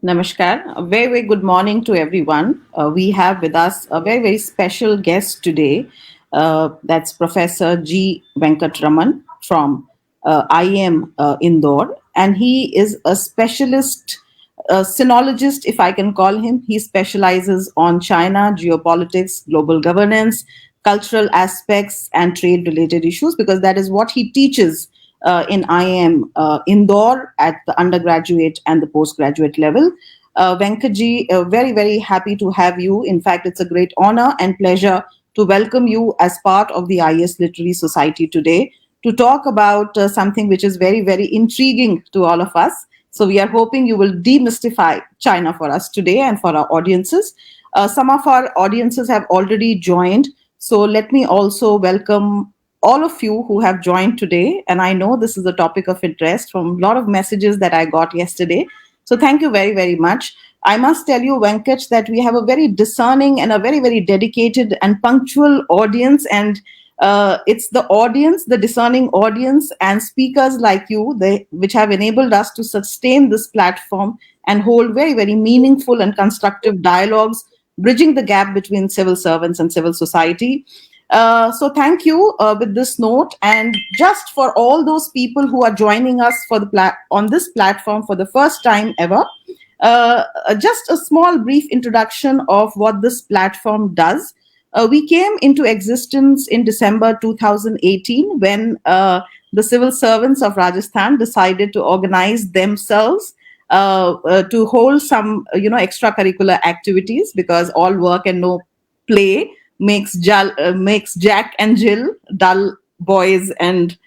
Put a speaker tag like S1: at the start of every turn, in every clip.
S1: Namaskar. A very, very good morning to everyone. We have with us a very, very special guest today. That's Professor G. Venkat Raman from IAM Indore. And he is a specialist sinologist, if I can call him. He specializes on China, geopolitics, global governance, cultural aspects, and trade related issues because that is what he teaches in IIM Indore at the undergraduate and the postgraduate level. Venkatji, very, very happy to have you. In fact, it's a great honor and pleasure to welcome you as part of the IAS Literary Society today to talk about something which is very, very intriguing to all of us. So we are hoping you will demystify China for us today and for our audiences. Some of our audiences have already joined. So let me also welcome all of you who have joined today. And I know this is a topic of interest from a lot of messages that I got yesterday. So thank you very, very much. I must tell you, Venkat, that we have a very discerning and a very, very dedicated and punctual audience. And it's the audience, the discerning audience and speakers like you, which have enabled us to sustain this platform and hold very, very meaningful and constructive dialogues, bridging the gap between civil servants and civil society. So thank you with this note, and just for all those people who are joining us for the on this platform for the first time ever, just a small brief introduction of what this platform does. We came into existence in December 2018 when the civil servants of Rajasthan decided to organize themselves to hold some, extracurricular activities because all work and no play makes Jack and Jill dull boys and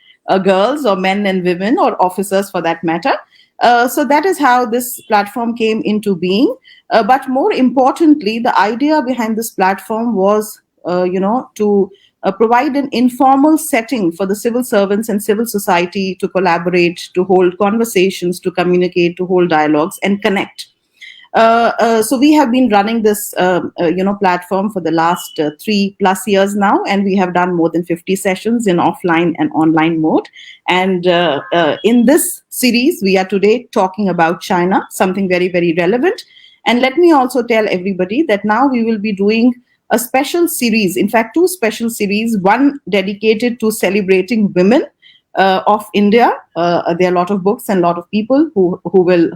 S1: girls, or men and women, or officers for that matter. So that is how this platform came into being. But more importantly, the idea behind this platform was, to provide an informal setting for the civil servants and civil society to collaborate, to hold conversations, to communicate, to hold dialogues, and connect. So we have been running this, platform for the last 3+ years now, and we have done more than 50 sessions in offline and online mode. And in this series, we are today talking about China, something very, very relevant. And let me also tell everybody that now we will be doing a special series, in fact, two special series, one dedicated to celebrating women of India. There are a lot of books and a lot of people who will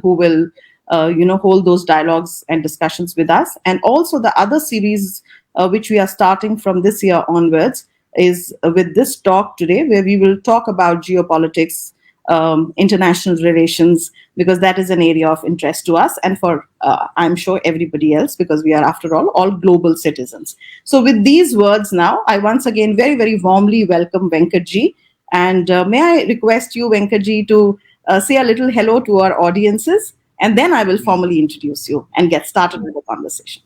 S1: hold those dialogues and discussions with us. And also the other series, which we are starting from this year onwards, is with this talk today, where we will talk about geopolitics, international relations, because that is an area of interest to us and for, I'm sure, everybody else, because we are, after all global citizens. So with these words now, I once again very, very warmly welcome Venkatji. And may I request you, Venkatji, to say a little hello to our audiences, and then I will formally introduce you and get started with the conversation.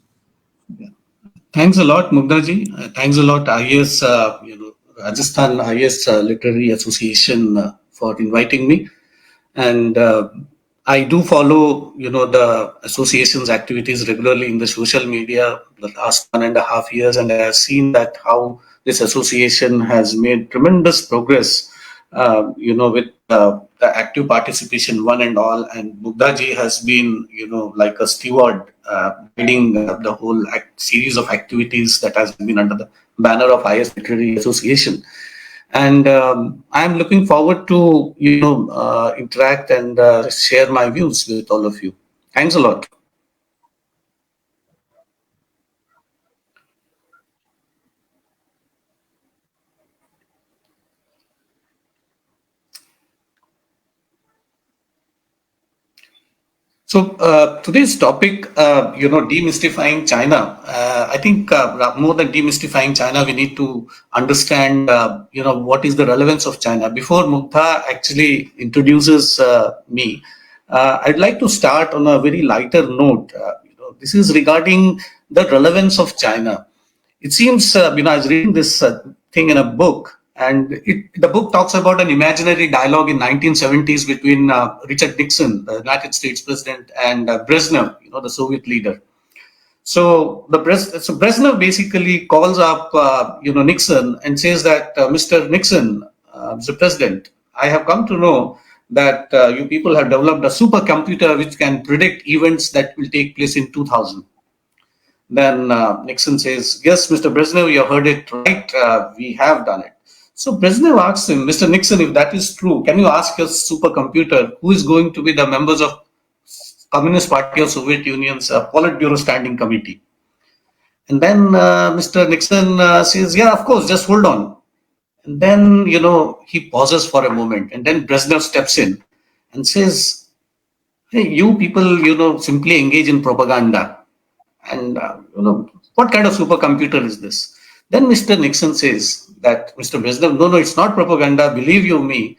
S2: Thanks a lot, Mughdaji. Thanks a lot, IAS, Rajasthan IAS Literary Association for inviting me. And I do follow, the association's activities regularly in the social media the last 1.5 years, and I have seen that how this association has made tremendous progress, with the active participation one and all. And Mughdaji has been, like a steward, leading the whole series of activities that has been under the banner of IAS Literary Association. And I'm looking forward to, interact and share my views with all of you. Thanks a lot. So today's topic, demystifying China. I think more than demystifying China, we need to understand, what is the relevance of China. Before Mugdha actually introduces me, I'd like to start on a very lighter note. This is regarding the relevance of China. It seems, I was reading this thing in a book, and the book talks about an imaginary dialogue in 1970s between Richard Nixon, the United States president, and Brezhnev, the Soviet leader. So Brezhnev basically calls up, Nixon and says that, Mr. Nixon, Mr. President, I have come to know that you people have developed a supercomputer which can predict events that will take place in 2000. Then Nixon says, yes, Mr. Brezhnev, you heard it right. We have done it. So Brezhnev asks him, Mr. Nixon, if that is true, can you ask your supercomputer who is going to be the members of Communist Party of Soviet Union's Politburo Standing Committee? And then Mr. Nixon says, yeah, of course, just hold on. And then, he pauses for a moment. And then Brezhnev steps in and says, hey, you people, simply engage in propaganda. And, what kind of supercomputer is this? Then Mr. Nixon says that, Mr. Brezhnev, no, it's not propaganda. Believe you me,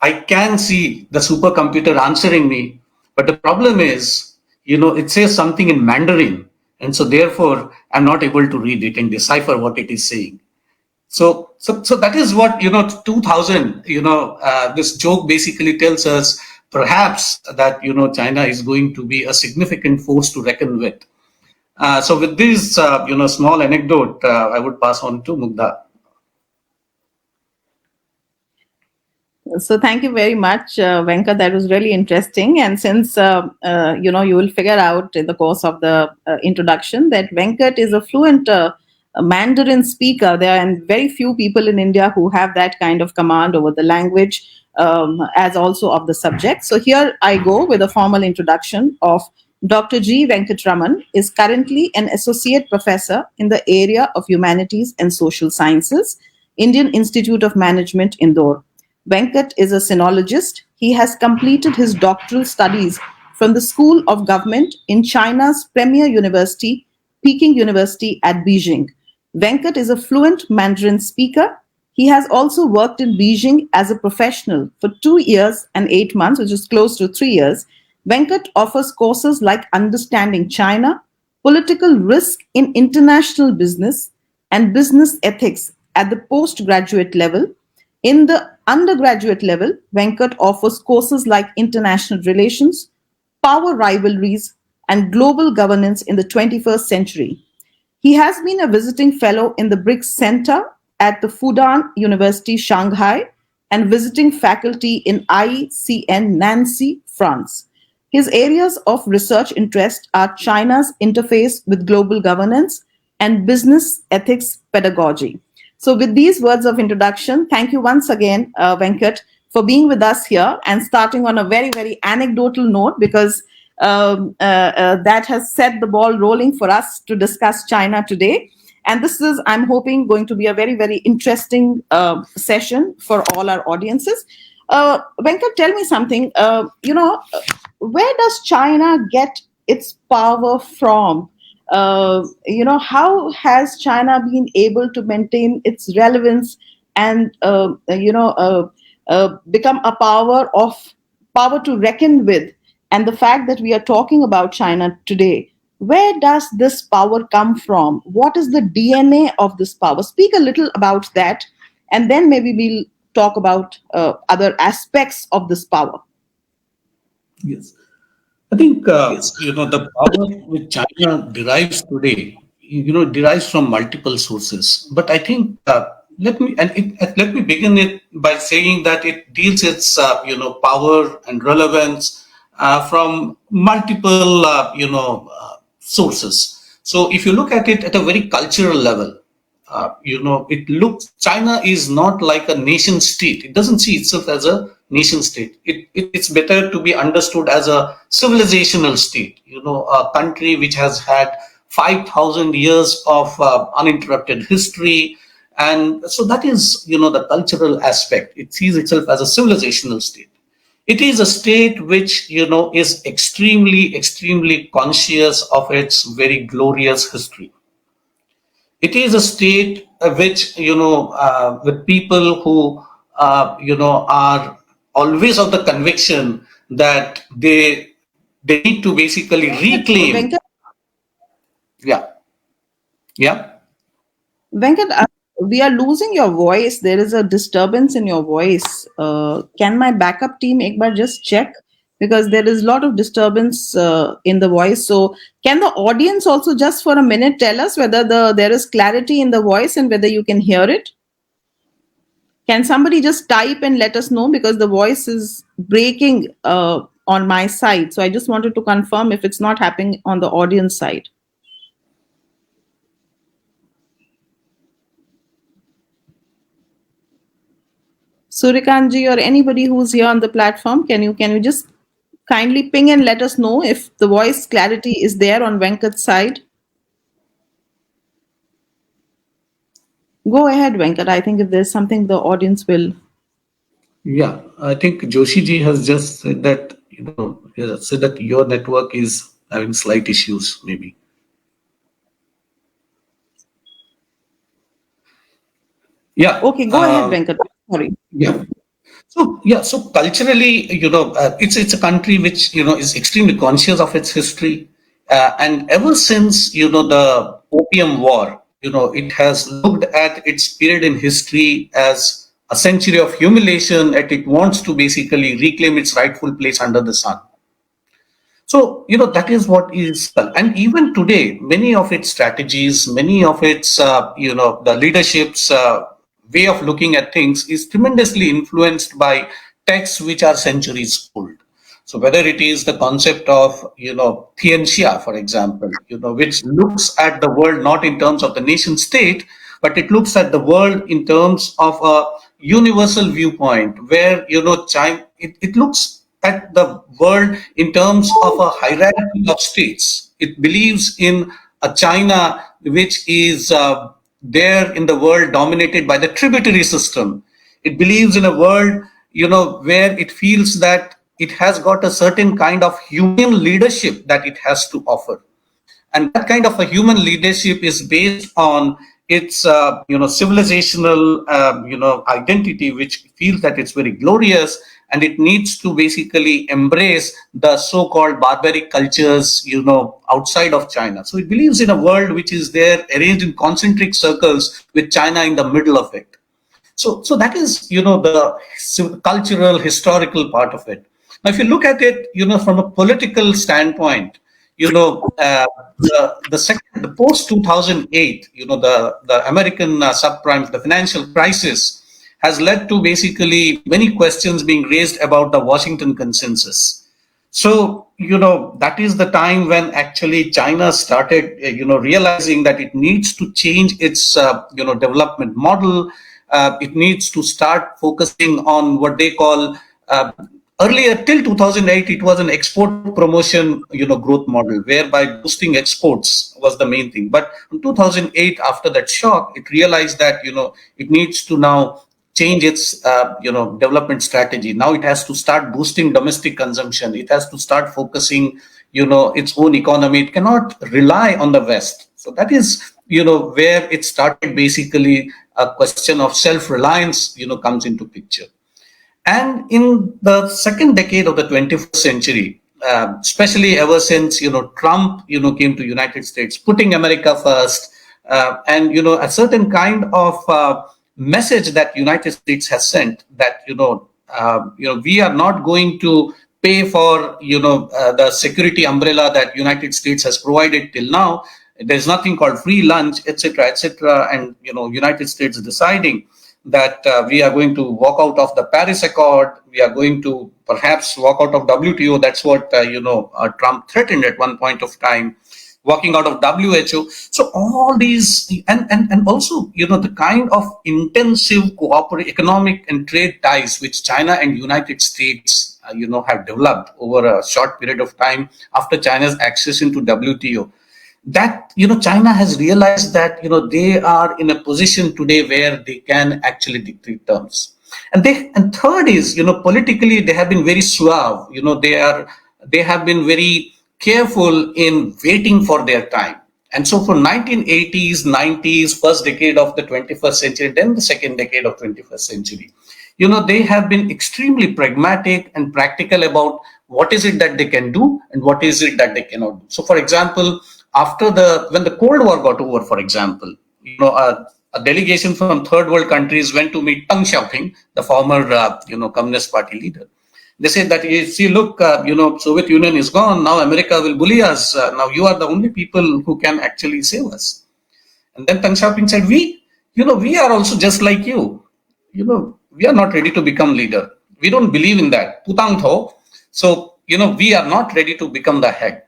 S2: I can see the supercomputer answering me. But the problem is, it says something in Mandarin. And so therefore, I'm not able to read it and decipher what it is saying. So that is what, 2000, this joke basically tells us perhaps that, China is going to be a significant force to reckon with. So with this, small anecdote, I would pass on to Mughda.
S1: So thank you very much, Venkat. That was really interesting. And since you will figure out in the course of the introduction that Venkat is a fluent Mandarin speaker, there are very few people in India who have that kind of command over the language as also of the subject. So here I go with a formal introduction of Dr. G. Venkat Raman is currently an associate professor in the area of humanities and social sciences, Indian Institute of Management, Indore. Venkat is a sinologist. He has completed his doctoral studies from the School of Government in China's premier university, Peking University at Beijing. Venkat is a fluent Mandarin speaker. He has also worked in Beijing as a professional for 2 years and 8 months, which is close to 3 years. Venkat offers courses like Understanding China, Political Risk in International Business, and Business Ethics at the postgraduate level. In the undergraduate level, Venkat offers courses like International Relations, Power Rivalries, and Global Governance in the 21st Century. He has been a visiting fellow in the BRICS Center at the Fudan University, Shanghai, and visiting faculty in ICN Nancy, France. His areas of research interest are China's interface with global governance and business ethics pedagogy. So with these words of introduction, thank you once again, Venkat, for being with us here and starting on a very, very anecdotal note, because that has set the ball rolling for us to discuss China today. And this is, I'm hoping, going to be a very, very interesting session for all our audiences. Venkat, tell me something. Where does China get its power from? How has China been able to maintain its relevance and become a power to reckon with? And the fact that we are talking about China today, where does this power come from? What is the DNA of this power? Speak a little about that, and then maybe we'll talk about other aspects of this power.
S2: Yes. I think, the power which China derives today, derives from multiple sources. But I think, let me begin it by saying that it deals its, power and relevance from multiple, sources. So if you look at it at a very cultural level, China is not like a nation state. It doesn't see itself as a nation state. It's better to be understood as a civilizational state, a country which has had 5,000 years of uninterrupted history. And so that is, the cultural aspect. It sees itself as a civilizational state. It is a state which, is extremely, extremely conscious of its very glorious history. It is a state which, with people who, are always of the conviction that they need to basically reclaim.
S1: Venkat,
S2: Yeah. Yeah.
S1: Venkat, we are losing your voice. There is a disturbance in your voice. Can my backup team ekbar just check? Because there is a lot of disturbance in the voice. So can the audience also just for a minute tell us whether there is clarity in the voice and whether you can hear it? Can somebody just type and let us know, because the voice is breaking on my side. So I just wanted to confirm if it's not happening on the audience side. Surikanji or anybody who's here on the platform, can you just kindly ping and let us know if the voice clarity is there on Venkat's side? Go ahead, Venkat. I think if there's something the audience will.
S2: Yeah, I think Joshi ji has just said that, said that your network is having slight issues, maybe. Yeah.
S1: Okay, go ahead, Venkat. Sorry.
S2: Yeah. So culturally, it's a country which is extremely conscious of its history, and ever since the Opium War, it has looked at its period in history as a century of humiliation, and it wants to basically reclaim its rightful place under the sun. So, that is what is, and even today, many of its strategies, many of its, the leadership's way of looking at things is tremendously influenced by texts which are centuries old. So whether it is the concept of, Tianxia, for example, which looks at the world not in terms of the nation state, but it looks at the world in terms of a universal viewpoint where, China, it looks at the world in terms of a hierarchy of states. It believes in a China which is there in the world dominated by the tributary system. It believes in a world, where it feels that it has got a certain kind of human leadership that it has to offer, and that kind of a human leadership is based on its civilizational identity, which feels that it's very glorious, and it needs to basically embrace the so-called barbaric cultures outside of China. So it believes in a world which is there arranged in concentric circles with China in the middle of it. So that is the cultural historical part of it. Now, if you look at it, from a political standpoint, the post 2008, the American subprime, the financial crisis, has led to basically many questions being raised about the Washington Consensus. So, that is the time when actually China started, realizing that it needs to change its, development model. It needs to start focusing on what they call, earlier till 2008, it was an export promotion, growth model, whereby boosting exports was the main thing. But in 2008, after that shock, it realized that, it needs to now change its development strategy. Now it has to start boosting domestic consumption. It has to start focusing its own economy. It cannot rely on the West. So that is where it started. Basically a question of self-reliance comes into picture. And in the second decade of the 21st century, especially ever since Trump came to United States, putting America first, and a certain kind of message that United States has sent, that we are not going to pay for the security umbrella that United States has provided till now. There's nothing called free lunch, etc., etc., and United States deciding that we are going to walk out of the Paris Accord. We are going to perhaps walk out of WTO. That's what Trump threatened at one point of time, walking out of WHO. So all these, and also the kind of intensive economic and trade ties which China and United States have developed over a short period of time after China's access into WTO, that China has realized that they are in a position today where they can actually dictate terms. And third is politically they have been very suave. They have been very careful in waiting for their time. And so for 1980s, 90s, first decade of the 21st century, then the second decade of 21st century, they have been extremely pragmatic and practical about what is it that they can do and what is it that they cannot do. So for example, when the Cold War got over, for example, a delegation from third world countries went to meet Deng Xiaoping, the former Communist Party leader. They said that, see, look, Soviet Union is gone. Now America will bully us. Now you are the only people who can actually save us. And then Deng Xiaoping said, we are also just like you. we are not ready to become leader. We don't believe in that. Putang tho. So, we are not ready to become the head.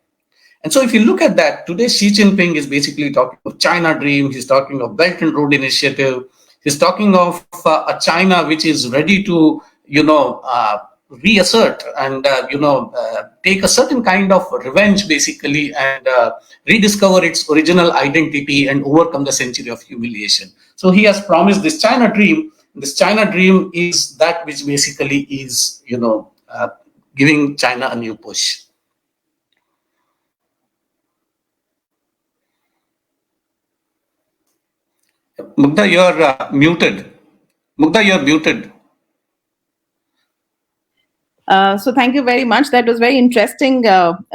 S2: And so if you look at that, today Xi Jinping is basically talking of China Dream. He's talking of Belt and Road Initiative. He's talking of a China which is ready to, reassert and, take a certain kind of revenge basically and rediscover its original identity and overcome the century of humiliation. So he has promised this China Dream. This China Dream is that which basically is, giving China a new push. Mughda, you're muted. Mughda, you're muted.
S1: So thank you very much. That was very interesting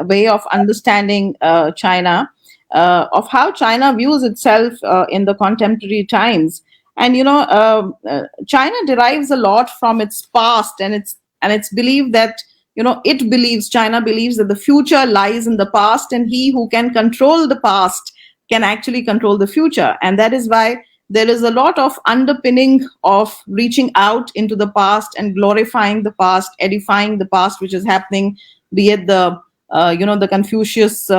S1: way of understanding China, of how China views itself in the contemporary times. And China derives a lot from its past, and it's believed that China believes that the future lies in the past, and he who can control the past can actually control the future, and that is why there is a lot of underpinning of reaching out into the past and glorifying the past, edifying the past, which is happening, be it the Confucius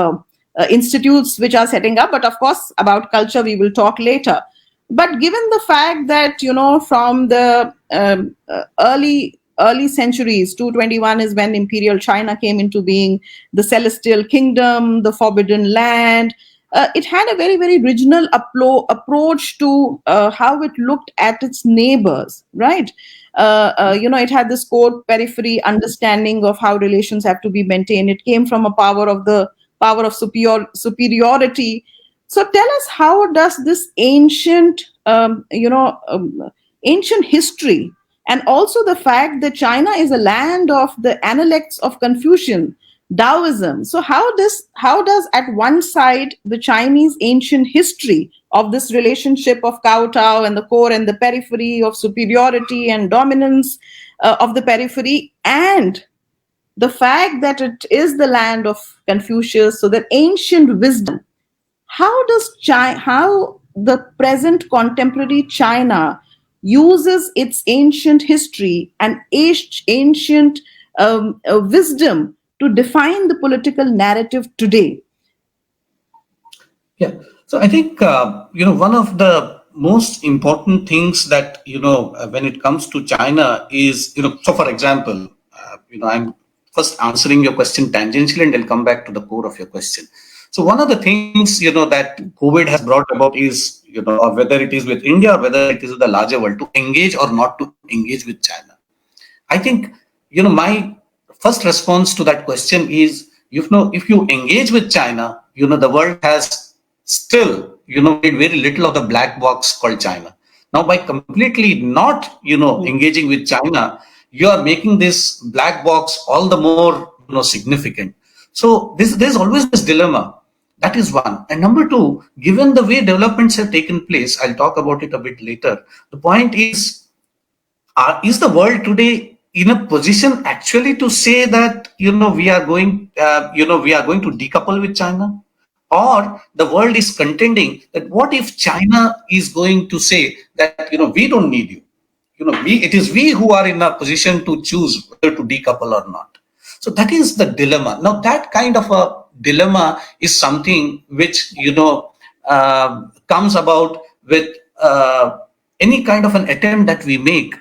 S1: institutes which are setting up. But of course, about culture we will talk later. But given the fact that from the early centuries, 221 is when Imperial China came into being, the Celestial Kingdom, the Forbidden Land. It had a very, very regional approach to how it looked at its neighbors, right? It had this core periphery understanding of how relations have to be maintained. It came from a power of superiority. So tell us, how does this ancient history, and also the fact that China is a land of the analects of Confucian, Taoism. So how does at one side the Chinese ancient history of this relationship of kowtow and the core and the periphery, of superiority and dominance of the periphery, and the fact that it is the land of Confucius, so that ancient wisdom, how the present contemporary China uses its ancient history and ancient wisdom to define the political narrative today?
S2: Yeah. So I think, one of the most important things that, when it comes to China is, so for example, I'm first answering your question tangentially and I'll come back to the core of your question. So one of the things, that COVID has brought about is, or whether it is with India or whether it is with the larger world, to engage or not to engage with China. I think, my first response to that question is, if you engage with China, the world has still, made very little of the black box called China. Now, by completely not, engaging with China, you are making this black box all the more, significant. So there's always this dilemma. That is one. And number two, given the way developments have taken place, I'll talk about it a bit later. The point is the world today in a position actually to say that we are going to decouple with China, or the world is contending that what if China is going to say that we don't need you, it is we who are in a position to choose whether to decouple or not. So that is the dilemma. Now that kind of a dilemma is something which comes about with any kind of an attempt that we make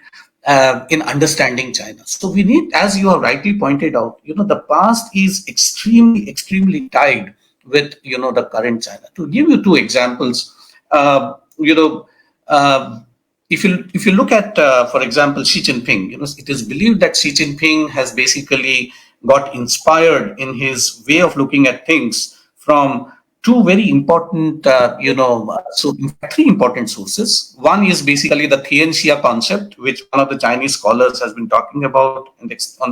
S2: in understanding China. So we need, as you have rightly pointed out, the past is extremely, extremely tied with, the current China. To give you two examples, if you look at, for example, Xi Jinping, it is believed that Xi Jinping has basically got inspired in his way of looking at things from two very important, so in fact, three important sources. One is basically the Tianxia concept, which one of the Chinese scholars has been talking about, and based on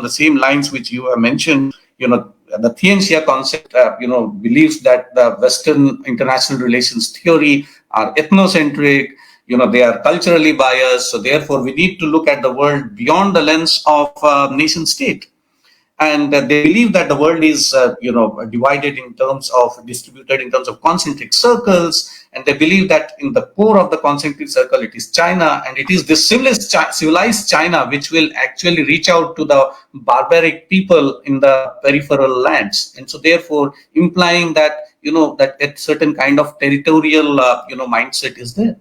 S2: the same lines which you have mentioned. The Tianxia concept, believes that the Western international relations theory are ethnocentric. They are culturally biased. So therefore, we need to look at the world beyond the lens of nation state. and they believe that the world is divided in terms of distributed in terms of concentric circles, and they believe that in the core of the concentric circle it is China, and it is this civilized China which will actually reach out to the barbaric people in the peripheral lands, and so therefore implying that that a certain kind of territorial mindset is there.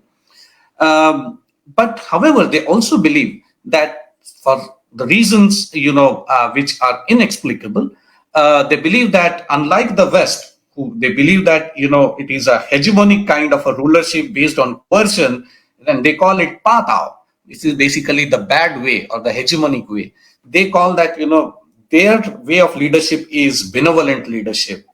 S2: But however, they also believe that for the reasons which are inexplicable, they believe that unlike the West, who they believe that it is a hegemonic kind of a rulership based on coercion, and they call it patao. This is basically the bad way or the hegemonic way. They call that their way of leadership is benevolent leadership.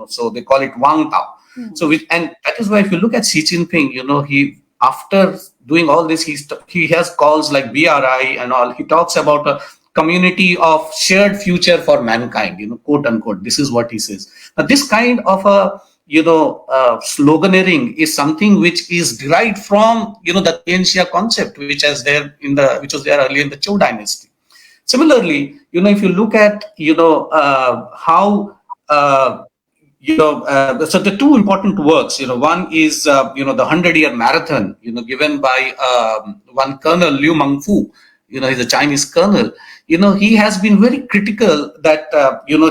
S2: So they call it Wang Tao. So, and that is why if you look at Xi Jinping, he after doing all this, he has calls like BRI and all. He talks about a community of shared future for mankind, quote unquote. This is what he says. Now, this kind of a sloganeering is something which is derived from the Tianxia concept, which was there earlier in the Zhou dynasty. Similarly, if you look at how so the two important works, one is the 100-year marathon, given by one Colonel Liu Mengfu. He's a Chinese colonel. He has been very critical that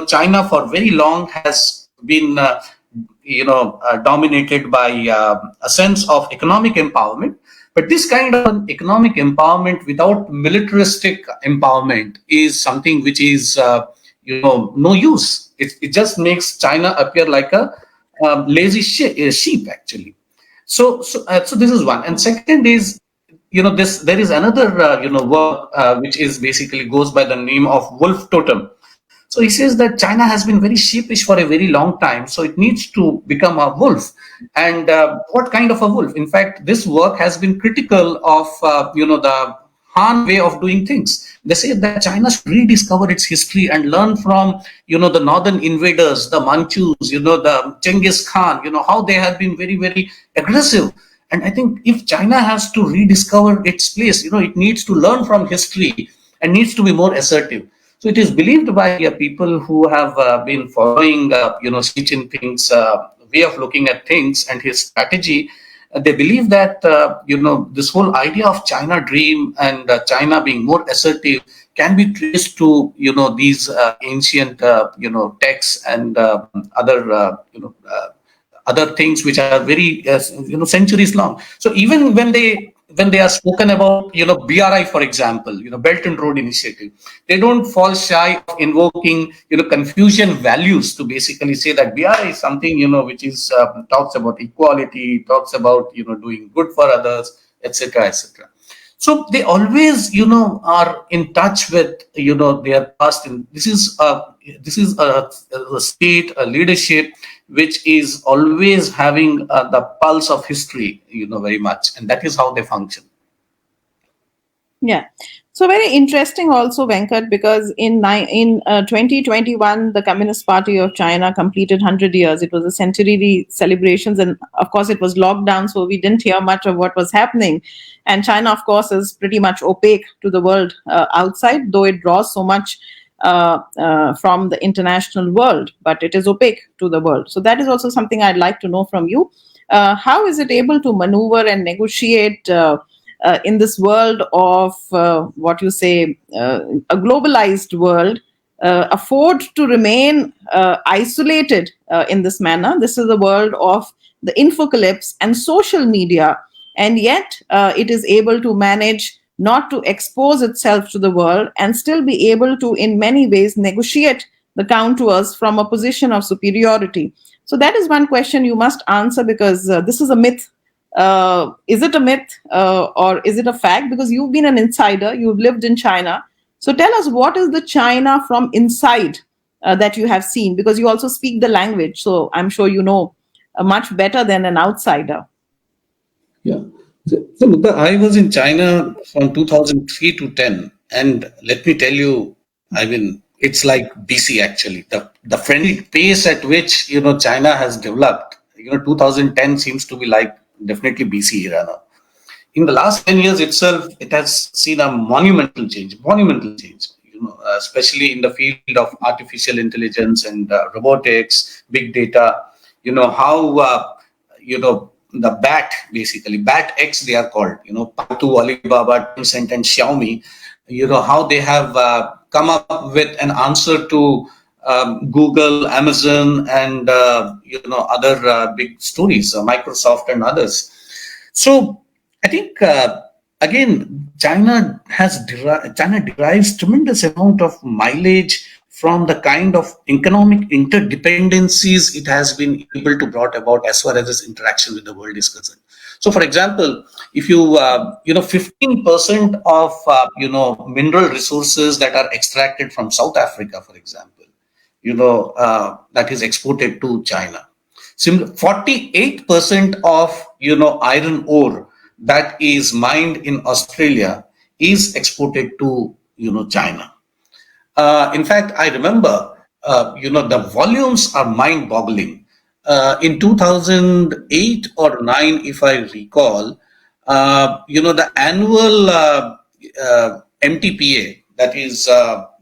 S2: China for very long has been dominated by a sense of economic empowerment. But this kind of an economic empowerment without militaristic empowerment is something which is no use. It just makes China appear like a lazy sheep, actually. So this is one. And second is, there is another, work which is basically goes by the name of Wolf Totem. So he says that China has been very sheepish for a very long time, so it needs to become a wolf. And what kind of a wolf? In fact, this work has been critical of, the Han way of doing things. They say that China should rediscover its history and learn from, the northern invaders, the Manchus, the Genghis Khan, how they have been very, very aggressive. And I think if China has to rediscover its place, it needs to learn from history and needs to be more assertive. So it is believed by people who have been following, Xi Jinping's way of looking at things and his strategy. They believe that, this whole idea of China dream and China being more assertive can be traced to, these ancient, texts and other things which are very, centuries long. So even when they are spoken about, BRI, for example, Belt and Road Initiative, they don't fall shy of invoking, Confucian values to basically say that BRI is something, which is talks about equality, talks about, doing good for others, etc., etc. So they always, are in touch with, their past. And this is a state, a leadership, which is always having the pulse of history, very much, and that is how they function.
S1: Yeah. So very interesting also, Venkat, because in 2021, the Communist Party of China completed 100 years. It was a centenary celebrations, and of course it was locked down, so we didn't hear much of what was happening. And China, of course, is pretty much opaque to the world outside, though it draws so much from the international world, but it is opaque to the world. So that is also something I'd like to know from you. How is it able to maneuver and negotiate in this world of what you say, a globalized world, afford to remain isolated in this manner? This is the world of the infocalypse and social media, and yet it is able to manage not to expose itself to the world and still be able to, in many ways, negotiate the contours from a position of superiority. So that is one question you must answer, because this is a myth. Is it a myth or is it a fact? Because you've been an insider, you've lived in China. So tell us, what is the China from inside that you have seen? Because you also speak the language, so I'm sure you know much better than an outsider.
S2: Yeah. So Mukta, I was in China from 2003 to 10, and let me tell you, I mean, it's like BC actually. The friendly pace at which China has developed, 2010 seems to be like definitely BC era now. In the last 10 years itself, it has seen a monumental change. especially in the field of artificial intelligence and robotics, big data. How the bat X they are called, Paitu, Alibaba, Tencent, and Xiaomi. How they have come up with an answer to Google, Amazon, and other big stories, Microsoft and others. So I think again, China derives tremendous amount of mileage from the kind of economic interdependencies it has been able to brought about as far as its interaction with the world is concerned. So, for example, if 15% of mineral resources that are extracted from South Africa, for example, that is exported to China. 48% of iron ore that is mined in Australia is exported to China. In fact, I remember the volumes are mind-boggling. In 2008 or 9, if I recall, the annual MTPA, that is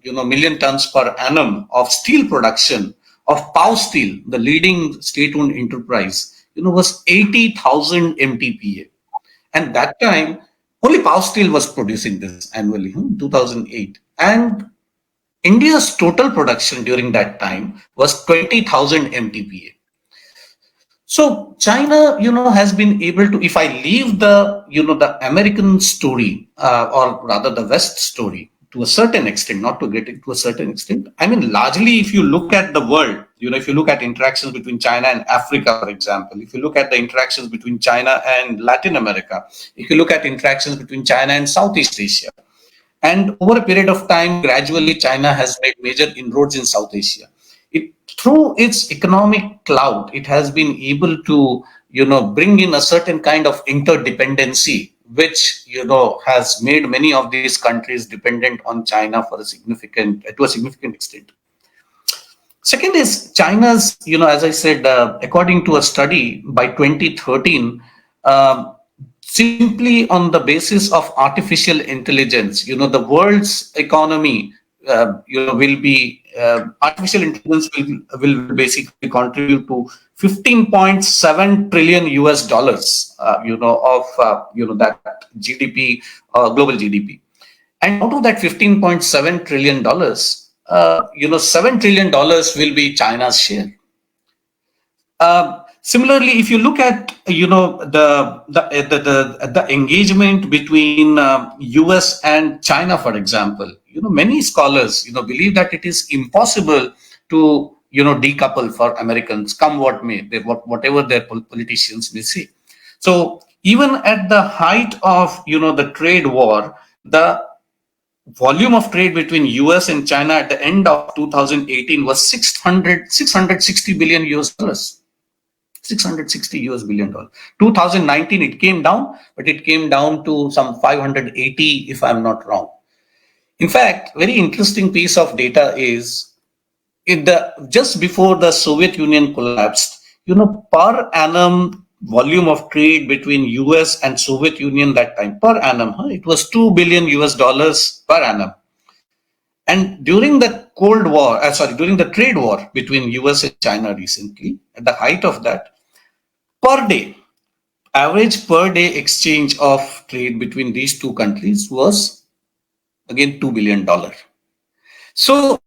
S2: million tons per annum of steel production of Pow Steel, the leading state-owned enterprise, was 80,000 MTPA. And that time, only Pow Steel was producing this annually, 2008. And India's total production during that time was 20,000 MTPA. So China, has been able to, if I leave the American story, or rather the West story to a certain extent, not to get it to a certain extent. I mean, largely, if you look at the world, if you look at interactions between China and Africa, for example, if you look at the interactions between China and Latin America, if you look at interactions between China and Southeast Asia, and over a period of time, gradually, China has made major inroads in South Asia. Through its economic clout, it has been able to, bring in a certain kind of interdependency, which, has made many of these countries dependent on China to a significant extent. Second is China's, as I said, according to a study by 2013, simply on the basis of artificial intelligence, the world's economy, will be artificial intelligence will basically contribute to 15.7 trillion US dollars, of that GDP, global GDP, and out of that 15.7 trillion dollars, $7 trillion will be China's share. Similarly, if you look at the engagement between US and China, for example, many scholars believe that it is impossible to decouple for Americans, come what may, whatever their politicians may say. So even at the height of the trade war, the volume of trade between US and China at the end of 2018 was 660 billion US dollars. 660 US billion dollars. 2019 it came down, but it came down to some 580, if I'm not wrong. In fact, very interesting piece of data is just before the Soviet Union collapsed, per annum volume of trade between US and Soviet Union that time, per annum, it was 2 billion US dollars per annum. And during the during the trade war between US and China recently, at the height of that, per day, average per day exchange of trade between these two countries was again $2 billion. So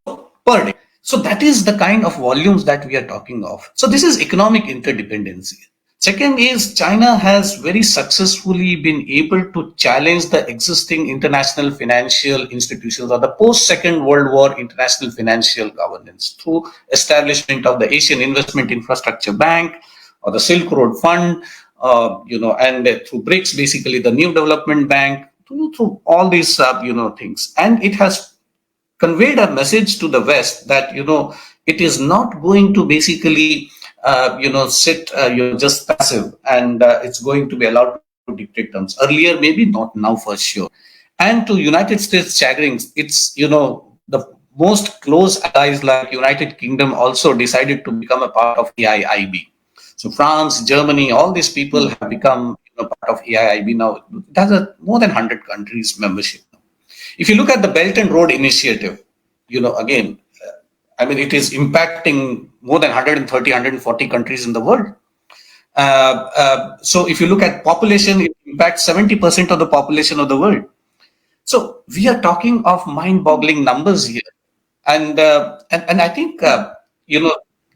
S2: per day. So that is the kind of volumes that we are talking of. So this is economic interdependency. Second is China has very successfully been able to challenge the existing international financial institutions or the post-Second World War international financial governance through establishment of the Asian Investment Infrastructure Bank or the Silk Road Fund, and through BRICS, basically the New Development Bank, through all these, things. And it has conveyed a message to the West that, it is not going to basically, sit, just passive, and it's going to be allowed to dictate terms. Earlier, maybe not, now for sure. And to United States chagrin, it's, the most close allies like United Kingdom also decided to become a part of AIIB. So France, Germany, all these people have become part of AIIB now. It has more than 100 countries membership. If you look at the Belt and Road Initiative, again, I mean, it is impacting more than 130, 140 countries in the world. So if you look at population, it impacts 70% of the population of the world. So we are talking of mind-boggling numbers here, and I think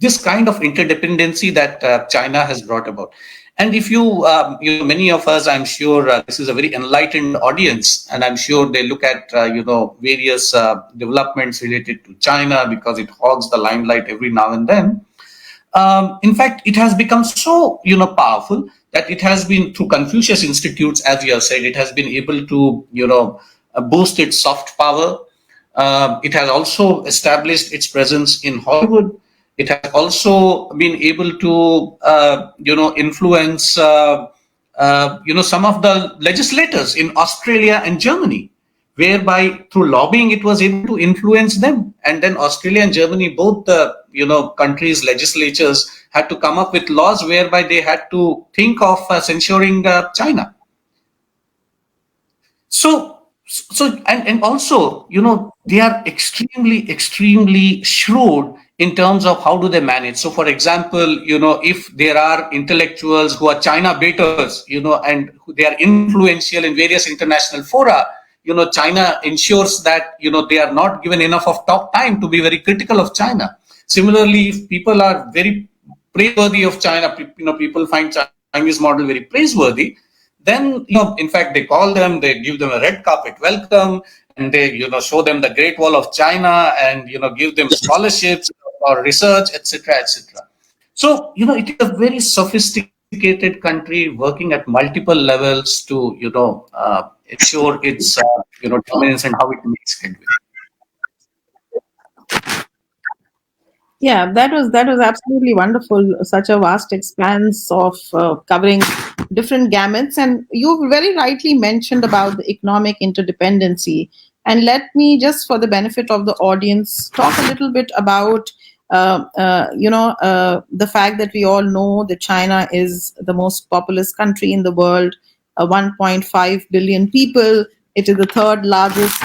S2: this kind of interdependency that China has brought about. And if many of us, I'm sure this is a very enlightened audience, and I'm sure they look at various developments related to China because it hogs the limelight every now and then. In fact, it has become so powerful that it has been through Confucius Institutes, as you have said, it has been able to boost its soft power. It has also established its presence in Hollywood. It has also been able to influence some of the legislators in Australia and Germany, whereby through lobbying it was able to influence them. And then Australia and Germany, both the countries' legislatures had to come up with laws whereby they had to think of censuring China. And also, they are extremely shrewd in terms of how do they manage. So, for example, if there are intellectuals who are China baiters, and they are influential in various international fora, China ensures that, they are not given enough of talk time to be very critical of China. Similarly, if people are very praiseworthy of China, people find Chinese model very praiseworthy, then, in fact, they call them, they give them a red carpet welcome, and they, show them the Great Wall of China and, give them scholarships or research, etc., etc. So, it is a very sophisticated country working at multiple levels to, ensure its, dominance and how it makes headway.
S1: Yeah, that was absolutely wonderful. Such a vast expanse of covering different gamuts, and you very rightly mentioned about the economic interdependency. And let me just, for the benefit of the audience, talk a little bit about the fact that we all know that China is the most populous country in the world, 1.5 billion people. It is the third largest,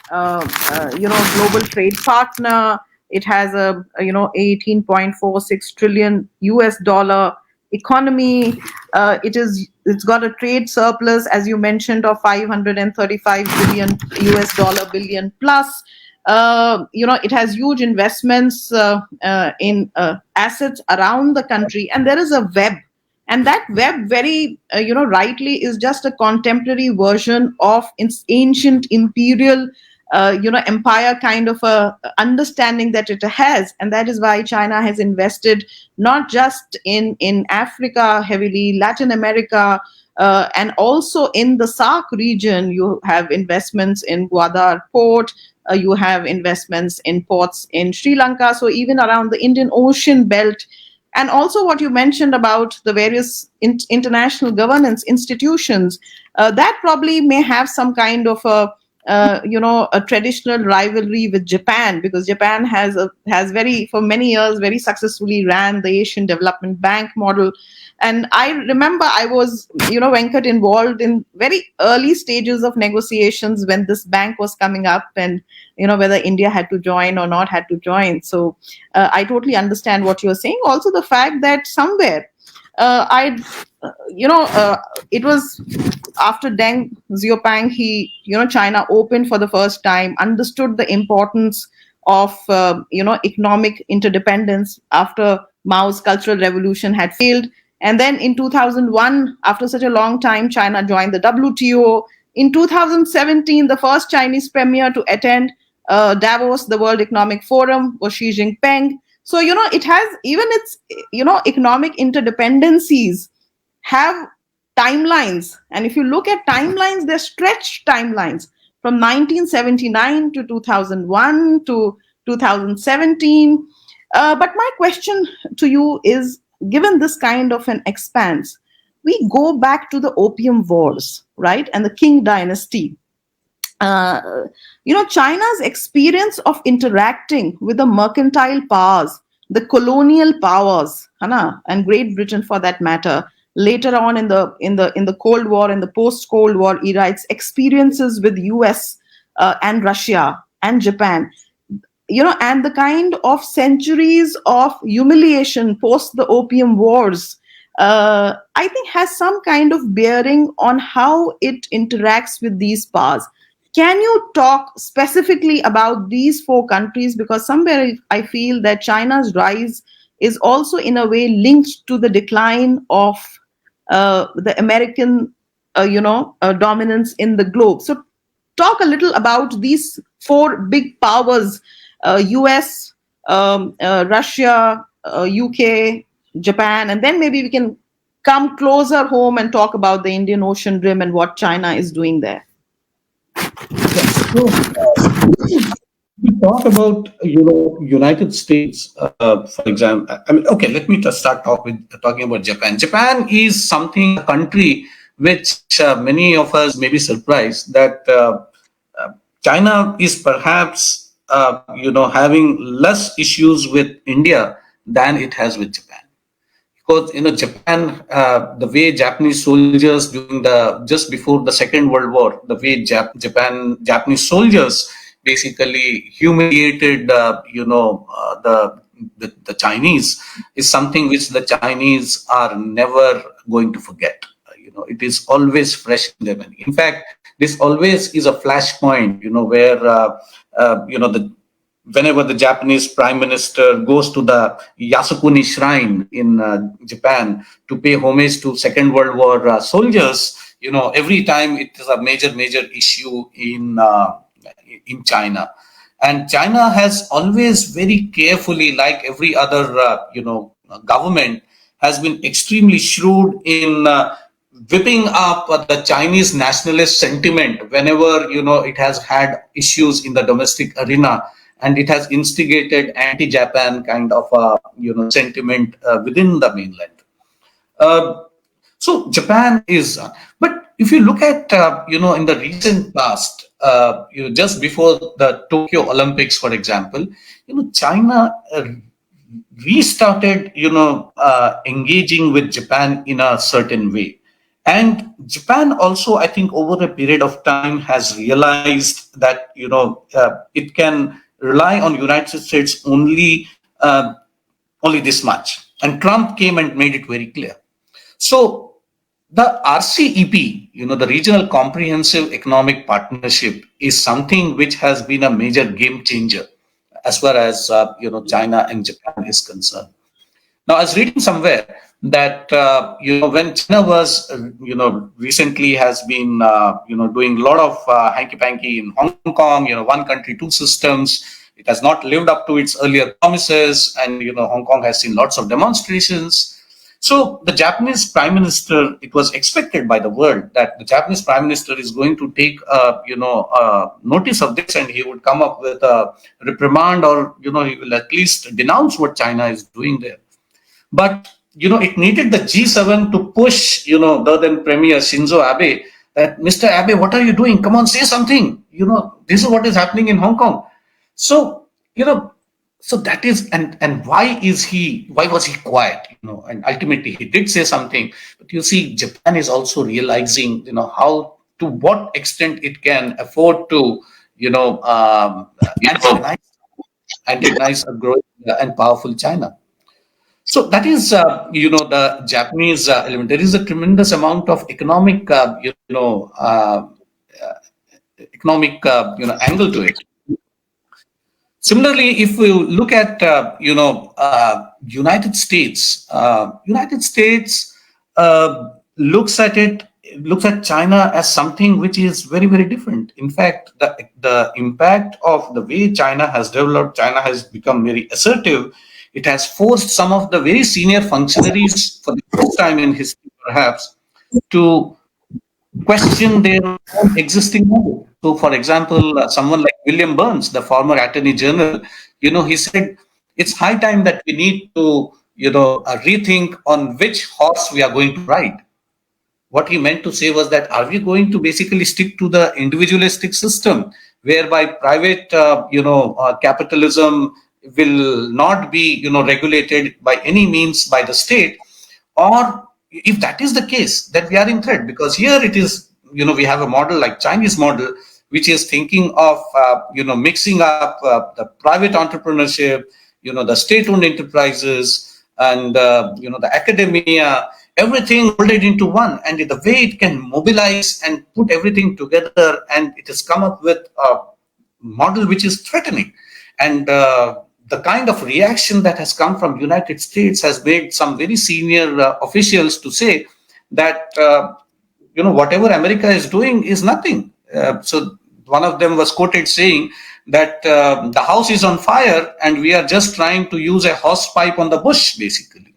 S1: global trade partner. It has a 18.46 trillion US dollar economy. It's got a trade surplus, as you mentioned, of 535 billion US dollar billion plus. It has huge investments in assets around the country, and there is a web. And that web, very rightly, is just a contemporary version of its ancient imperial empire kind of a understanding that it has. And that is why China has invested not just in Africa heavily, Latin America, and also in the SAARC region. You have investments in Gwadar port, you have investments in ports in Sri Lanka, so even around the Indian Ocean belt. And also what you mentioned about the various international governance institutions, that probably may have some kind of a traditional rivalry with Japan, because Japan has for many years very successfully ran the Asian Development Bank model. And I remember I was, Venkat, involved in very early stages of negotiations when this bank was coming up, and whether India had to join or not had to join. So I totally understand what you're saying. Also, the fact that somewhere it was after Deng Xiaoping, China opened for the first time, understood the importance of, economic interdependence after Mao's Cultural Revolution had failed. And then in 2001, after such a long time, China joined the WTO. In 2017, the first Chinese premier to attend Davos, the World Economic Forum, was Xi Jinping. So, it has even its, economic interdependencies have timelines. And if you look at timelines, they're stretched timelines from 1979 to 2001 to 2017. But my question to you is, given this kind of an expanse, we go back to the Opium Wars, right? And the Qing dynasty. China's experience of interacting with the mercantile powers, the colonial powers, and Great Britain for that matter, later on in the Cold War and the post-Cold War era, its experiences with US and Russia and Japan, and the kind of centuries of humiliation post the opium wars, I think has some kind of bearing on how it interacts with these powers. Can you talk specifically about these four countries? Because somewhere I feel that China's rise is also in a way linked to the decline of the American, dominance in the globe. So talk a little about these four big powers: US, Russia, UK, Japan, and then maybe we can come closer home and talk about the Indian Ocean Rim and what China is doing there.
S2: Yeah. So we talk about United States, for example. I mean, okay, let me just start talking about Japan. Japan is something, a country which many of us may be surprised that China is perhaps having less issues with India than it has with Japan. Because Japan, the way Japanese soldiers during the just before the Second World War, the way Japanese soldiers basically humiliated the Chinese is something which the Chinese are never going to forget. It is always fresh in their memory. In fact, this always is a flashpoint, where the whenever the Japanese prime minister goes to the Yasukuni shrine in Japan to pay homage to Second World War soldiers, every time it is a major issue in China. And China has always very carefully, like every other government, has been extremely shrewd in whipping up the Chinese nationalist sentiment whenever it has had issues in the domestic arena, and it has instigated anti-Japan kind of sentiment within the mainland. Uh, so Japan is, but if you look at in the recent past, just before the Tokyo Olympics, for example, China restarted engaging with Japan in a certain way. And Japan also, I think, over a period of time has realized that it can rely on United States only this much. And Trump came and made it very clear. So the RCEP, the Regional Comprehensive Economic Partnership, is something which has been a major game changer as far as China and Japan is concerned. Now, I was reading somewhere that when China was recently has been doing a lot of hanky panky in Hong Kong, one country, two systems. It has not lived up to its earlier promises, and Hong Kong has seen lots of demonstrations. So the Japanese Prime Minister, it was expected by the world that the Japanese Prime Minister is going to take notice of this, and he would come up with a reprimand, or he will at least denounce what China is doing there. But it needed the G7 to push the then Premier Shinzo Abe that, Mr. Abe, what are you doing? Come on, say something. This is what is happening in Hong Kong. So so that is, and why was he quiet? And ultimately he did say something. But you see, Japan is also realizing how, to what extent it can afford to antagonize a growing and powerful China. So that is, the Japanese element. There is a tremendous amount of economic, angle to it. Similarly, if we look at, United States, looks at China as something which is very, very different. In fact, the impact of the way China has developed, China has become very assertive. It has forced some of the very senior functionaries, for the first time in history, perhaps, to question their own existing model. So, for example, someone like William Burns, the former Attorney General, he said it's high time that we need to, rethink on which horse we are going to ride. What he meant to say was that, are we going to basically stick to the individualistic system whereby private, capitalism will not be, regulated by any means by the state? Or if that is the case, then we are in threat, because here it is, we have a model like Chinese model which is thinking of mixing up the private entrepreneurship, the state-owned enterprises, and the academia, everything molded into one, and the way it can mobilize and put everything together, and it has come up with a model which is threatening. And the kind of reaction that has come from United States has made some very senior officials to say that whatever America is doing is nothing. So one of them was quoted saying that the house is on fire and we are just trying to use a hose pipe on the bush, basically.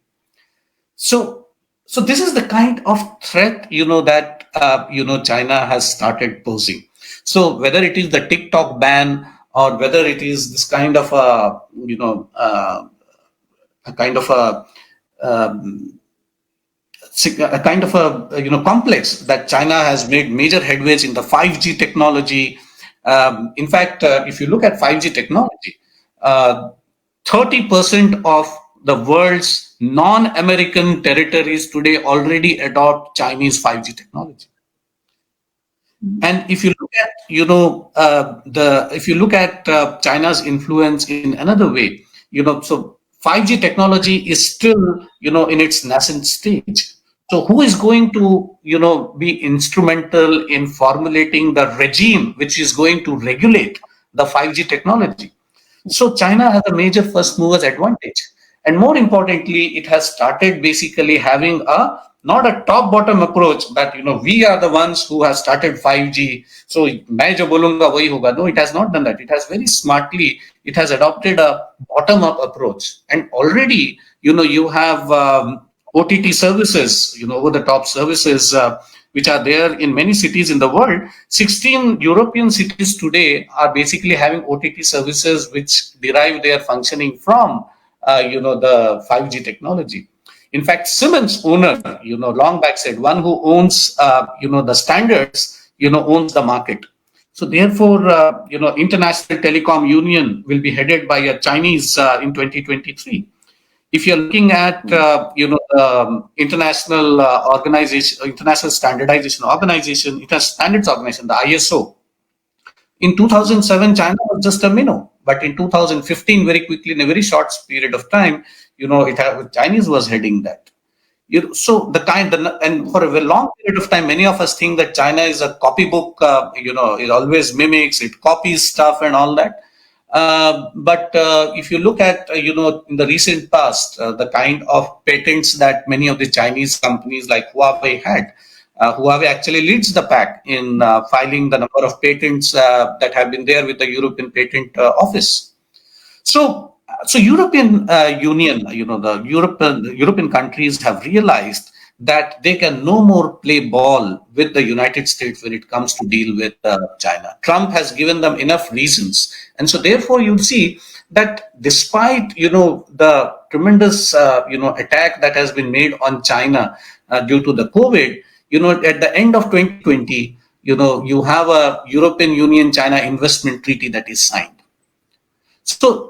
S2: So, so this is the kind of threat, that China has started posing. So whether it is the TikTok ban or whether it is this kind of a kind of a kind of a complex that China has made major headways in the 5G technology. In fact, if you look at 5G technology, 30% of the world's non-American territories today already adopt Chinese 5G technology. And if you look at, if you look at China's influence in another way, so 5G technology is still, in its nascent stage. So who is going to, be instrumental in formulating the regime which is going to regulate the 5G technology? So China has a major first movers advantage. And more importantly, it has started basically having a not a top bottom approach that we are the ones who have started 5G, so मैं जो बोलूंगा वही होगा. No, it has not done that. It has very smartly, it has adopted a bottom up approach. And already you have OTT services, over the top services, which are there in many cities in the world. 16 European cities today are basically having OTT services which derive their functioning from the 5G technology. In fact, Siemens owner, long back said, one who owns, the standards, owns the market. So therefore, International Telecom Union will be headed by a Chinese in 2023. If you're looking at, the international organization, international standardization organization, it has standards organization, the ISO. In 2007, China was just a minnow, but in 2015, very quickly, in a very short period of time, Chinese was heading that. So and for a long period of time, many of us think that China is a copybook. It always mimics, it copies stuff and all that. But if you look at, in the recent past, the kind of patents that many of the Chinese companies like Huawei had, Huawei actually leads the pack in filing the number of patents that have been there with the European Patent Office. So European Union, the European countries have realized that they can no more play ball with the United States when it comes to deal with China. Trump has given them enough reasons. And so therefore you see that despite, the tremendous, attack that has been made on China due to the COVID, at the end of 2020, you have a European Union China investment treaty that is signed. So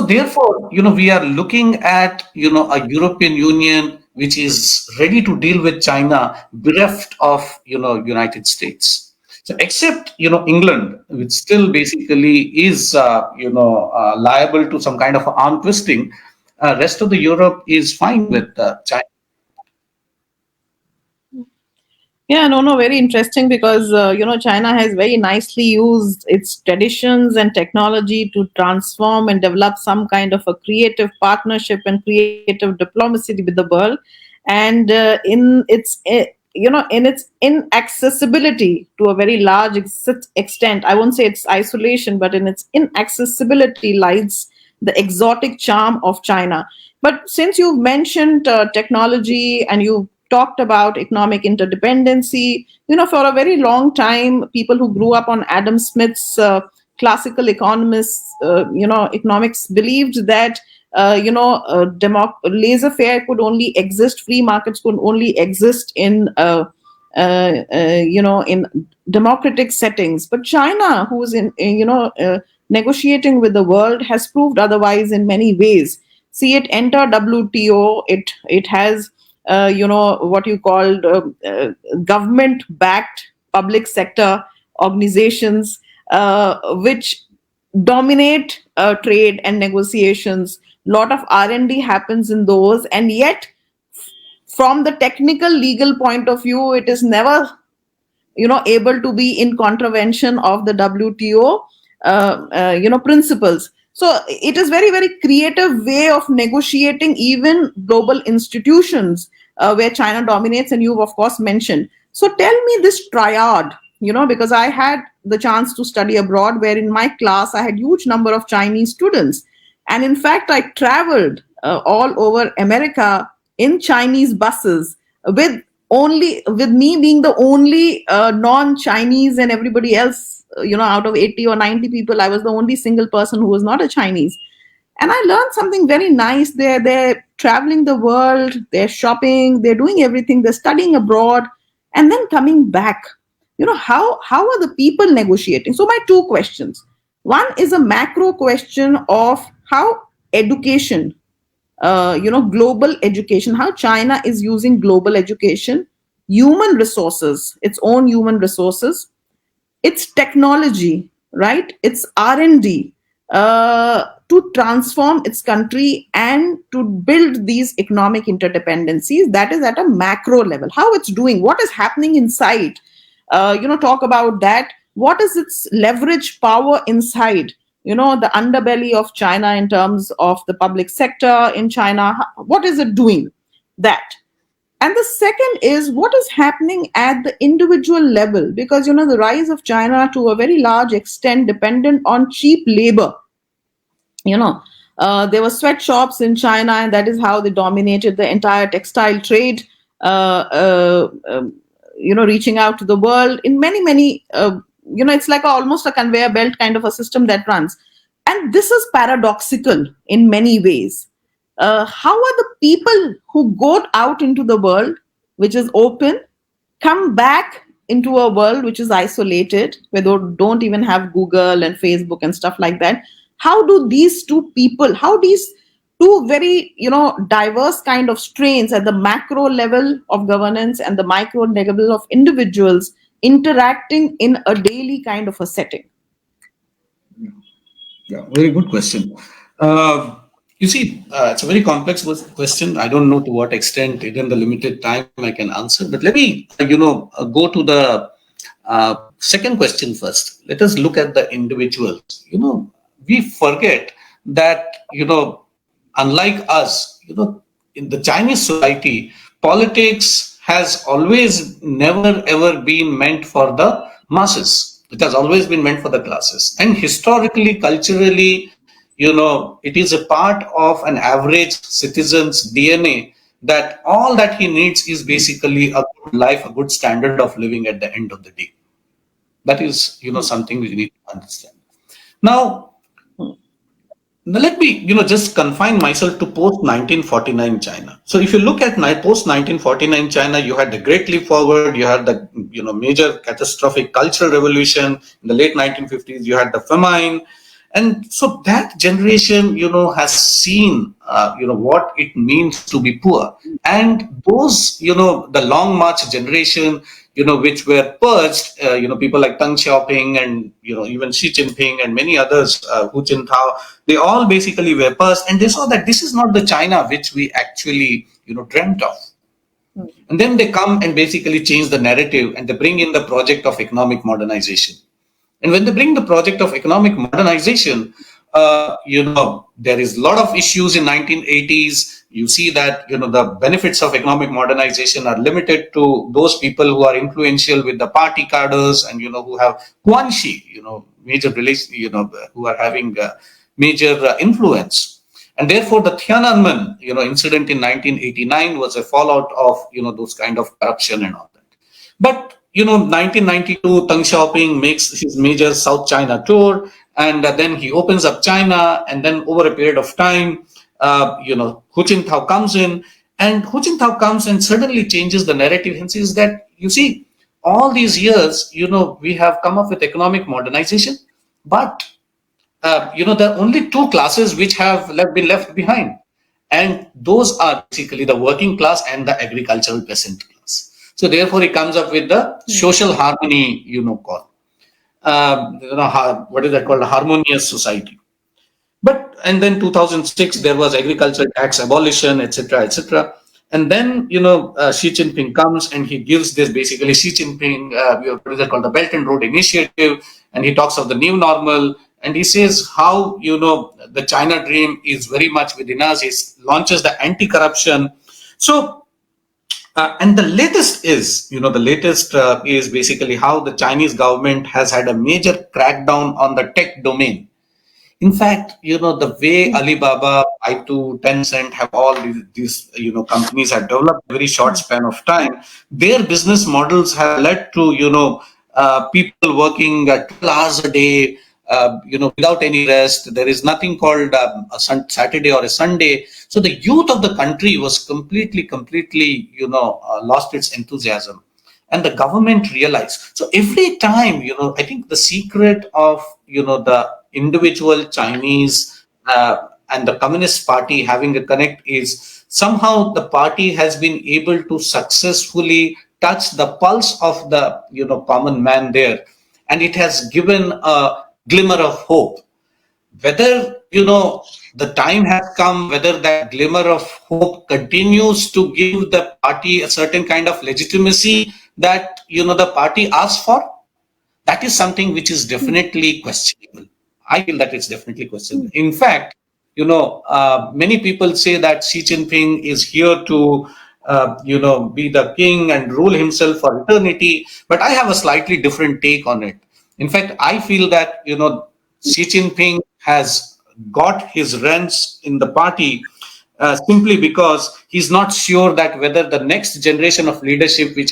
S2: therefore, we are looking at, a European Union which is ready to deal with China, bereft of, United States. So except, England, which still basically is, liable to some kind of arm twisting, rest of the Europe is fine with China.
S1: Yeah, no, very interesting because, China has very nicely used its traditions and technology to transform and develop some kind of a creative partnership and creative diplomacy with the world. And in its inaccessibility to a very large extent, I won't say it's isolation, but in its inaccessibility lies the exotic charm of China. But since you've mentioned technology and you talked about economic interdependency, for a very long time, people who grew up on Adam Smith's classical economics believed that laissez-faire could only exist, free markets could only exist in in democratic settings. But China, who is negotiating with the world, has proved otherwise in many ways. See it enter WTO. It has what you called government-backed public sector organizations. which dominate trade and negotiations. Lot of R&D happens in those, and yet from the technical legal point of view, it is never able to be in contravention of the WTO principles. So it is very very creative way of negotiating even global institutions where China dominates, and you've of course mentioned. So tell me this triad, because I had the chance to study abroad, where in my class I had huge number of Chinese students, and in fact I traveled all over America in Chinese buses, with me being the only non-Chinese, and everybody else, out of 80 or 90 people, I was the only single person who was not a Chinese. And I learned something very nice. They're traveling the world, they're shopping, they're doing everything, they're studying abroad, and then coming back. How are the people negotiating? So my two questions. One is a macro question of how education, global education, how China is using global education, human resources, its own human resources, its technology, right? Its R&D, to transform its country and to build these economic interdependencies. That is at a macro level. How it's doing, what is happening inside. Talk about that. What is its leverage power inside? The underbelly of China in terms of the public sector in China. What is it doing? That. And the second is what is happening at the individual level, because the rise of China to a very large extent dependent on cheap labor. There were sweatshops in China, and that is how they dominated the entire textile trade. Reaching out to the world in many many. It's like almost a conveyor belt kind of a system that runs, and this is paradoxical in many ways. How are the people who go out into the world, which is open, come back into a world which is isolated, where they don't even have Google and Facebook and stuff like that? How do these two people, how these two very diverse kind of strains at the macro level of governance and the micro level of individuals interacting in a daily kind of a setting?
S2: Yeah, very good question. You see, it's a very complex question. I don't know to what extent, within the limited time, I can answer. But let me, go to the second question first. Let us look at the individuals. We forget that, unlike us, in the Chinese society, politics has always never ever been meant for the masses. It has always been meant for the classes. And historically, culturally, it is a part of an average citizen's DNA that all that he needs is basically a good life, a good standard of living at the end of the day. That is, something we need to understand. Now, let me, just confine myself to post 1949 China. So if you look at post 1949 China, you had the Great Leap Forward, you had the, major catastrophic cultural revolution. In the late 1950s, you had the famine. And so that generation, has seen, what it means to be poor. And those, the Long March generation, which were purged, people like Deng Xiaoping and, even Xi Jinping and many others, Hu Jintao, they all basically were purged. And they saw that this is not the China which we actually, dreamt of. And then they come and basically change the narrative, and they bring in the project of economic modernization. And when they bring the project of economic modernization, there is a lot of issues in 1980s. You see that, the benefits of economic modernization are limited to those people who are influential with the party cadres and, who have guanxi, major relation, who are having major influence. And therefore, the Tiananmen, incident in 1989 was a fallout of, those kind of corruption and all that. But 1992, Deng Xiaoping makes his major South China tour, and then he opens up China, and then over a period of time, Hu Jintao comes in, and Hu Jintao comes and suddenly changes the narrative and says that, you see, all these years, we have come up with economic modernization, but, there are only two classes which have been left behind, and those are basically the working class and the agricultural peasant class. So therefore, he comes up with the social harmony, call. what is that called, a harmonious society. But and then 2006 there was agriculture tax abolition, etc., etc. And then Xi Jinping comes and he gives this, basically Xi Jinping, what is that called, the Belt and Road Initiative, and he talks of the new normal, and he says how the China dream is very much within us. He launches the anti-corruption. So and the latest is, is basically how the Chinese government has had a major crackdown on the tech domain. In fact, the way Alibaba, Baidu, Tencent have all these companies have developed a very short span of time, their business models have led to, people working 12 hours a day, without any rest. There is nothing called a Saturday or a Sunday. So the youth of the country was completely, lost its enthusiasm. And the government realized. So every time, I think the secret of, the individual Chinese and the Communist Party having a connect is somehow the party has been able to successfully touch the pulse of the, common man there. And it has given a glimmer of hope. Whether, the time has come, whether that glimmer of hope continues to give the party a certain kind of legitimacy that, the party asks for, that is something which is definitely questionable. I feel that it's definitely questionable. In fact, many people say that Xi Jinping is here to, be the king and rule himself for eternity. But I have a slightly different take on it. In fact, I feel that, Xi Jinping has got his rents in the party simply because he's not sure that whether the next generation of leadership, which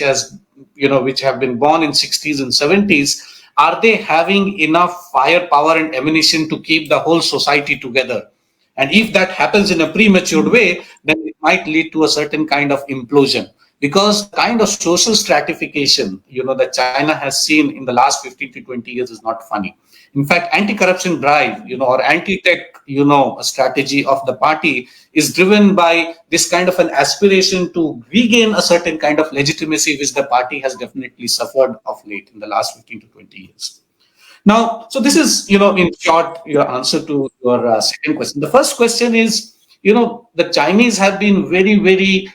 S2: have been born in 60s and 70s, are they having enough firepower and ammunition to keep the whole society together? And if that happens in a premature way, then it might lead to a certain kind of implosion. Because the kind of social stratification, that China has seen in the last 15 to 20 years is not funny. In fact, anti-corruption drive, or anti-tech, strategy of the party is driven by this kind of an aspiration to regain a certain kind of legitimacy, which the party has definitely suffered of late in the last 15 to 20 years. Now, so this is, in short, your answer to your second question. The first question is, the Chinese have been very, very,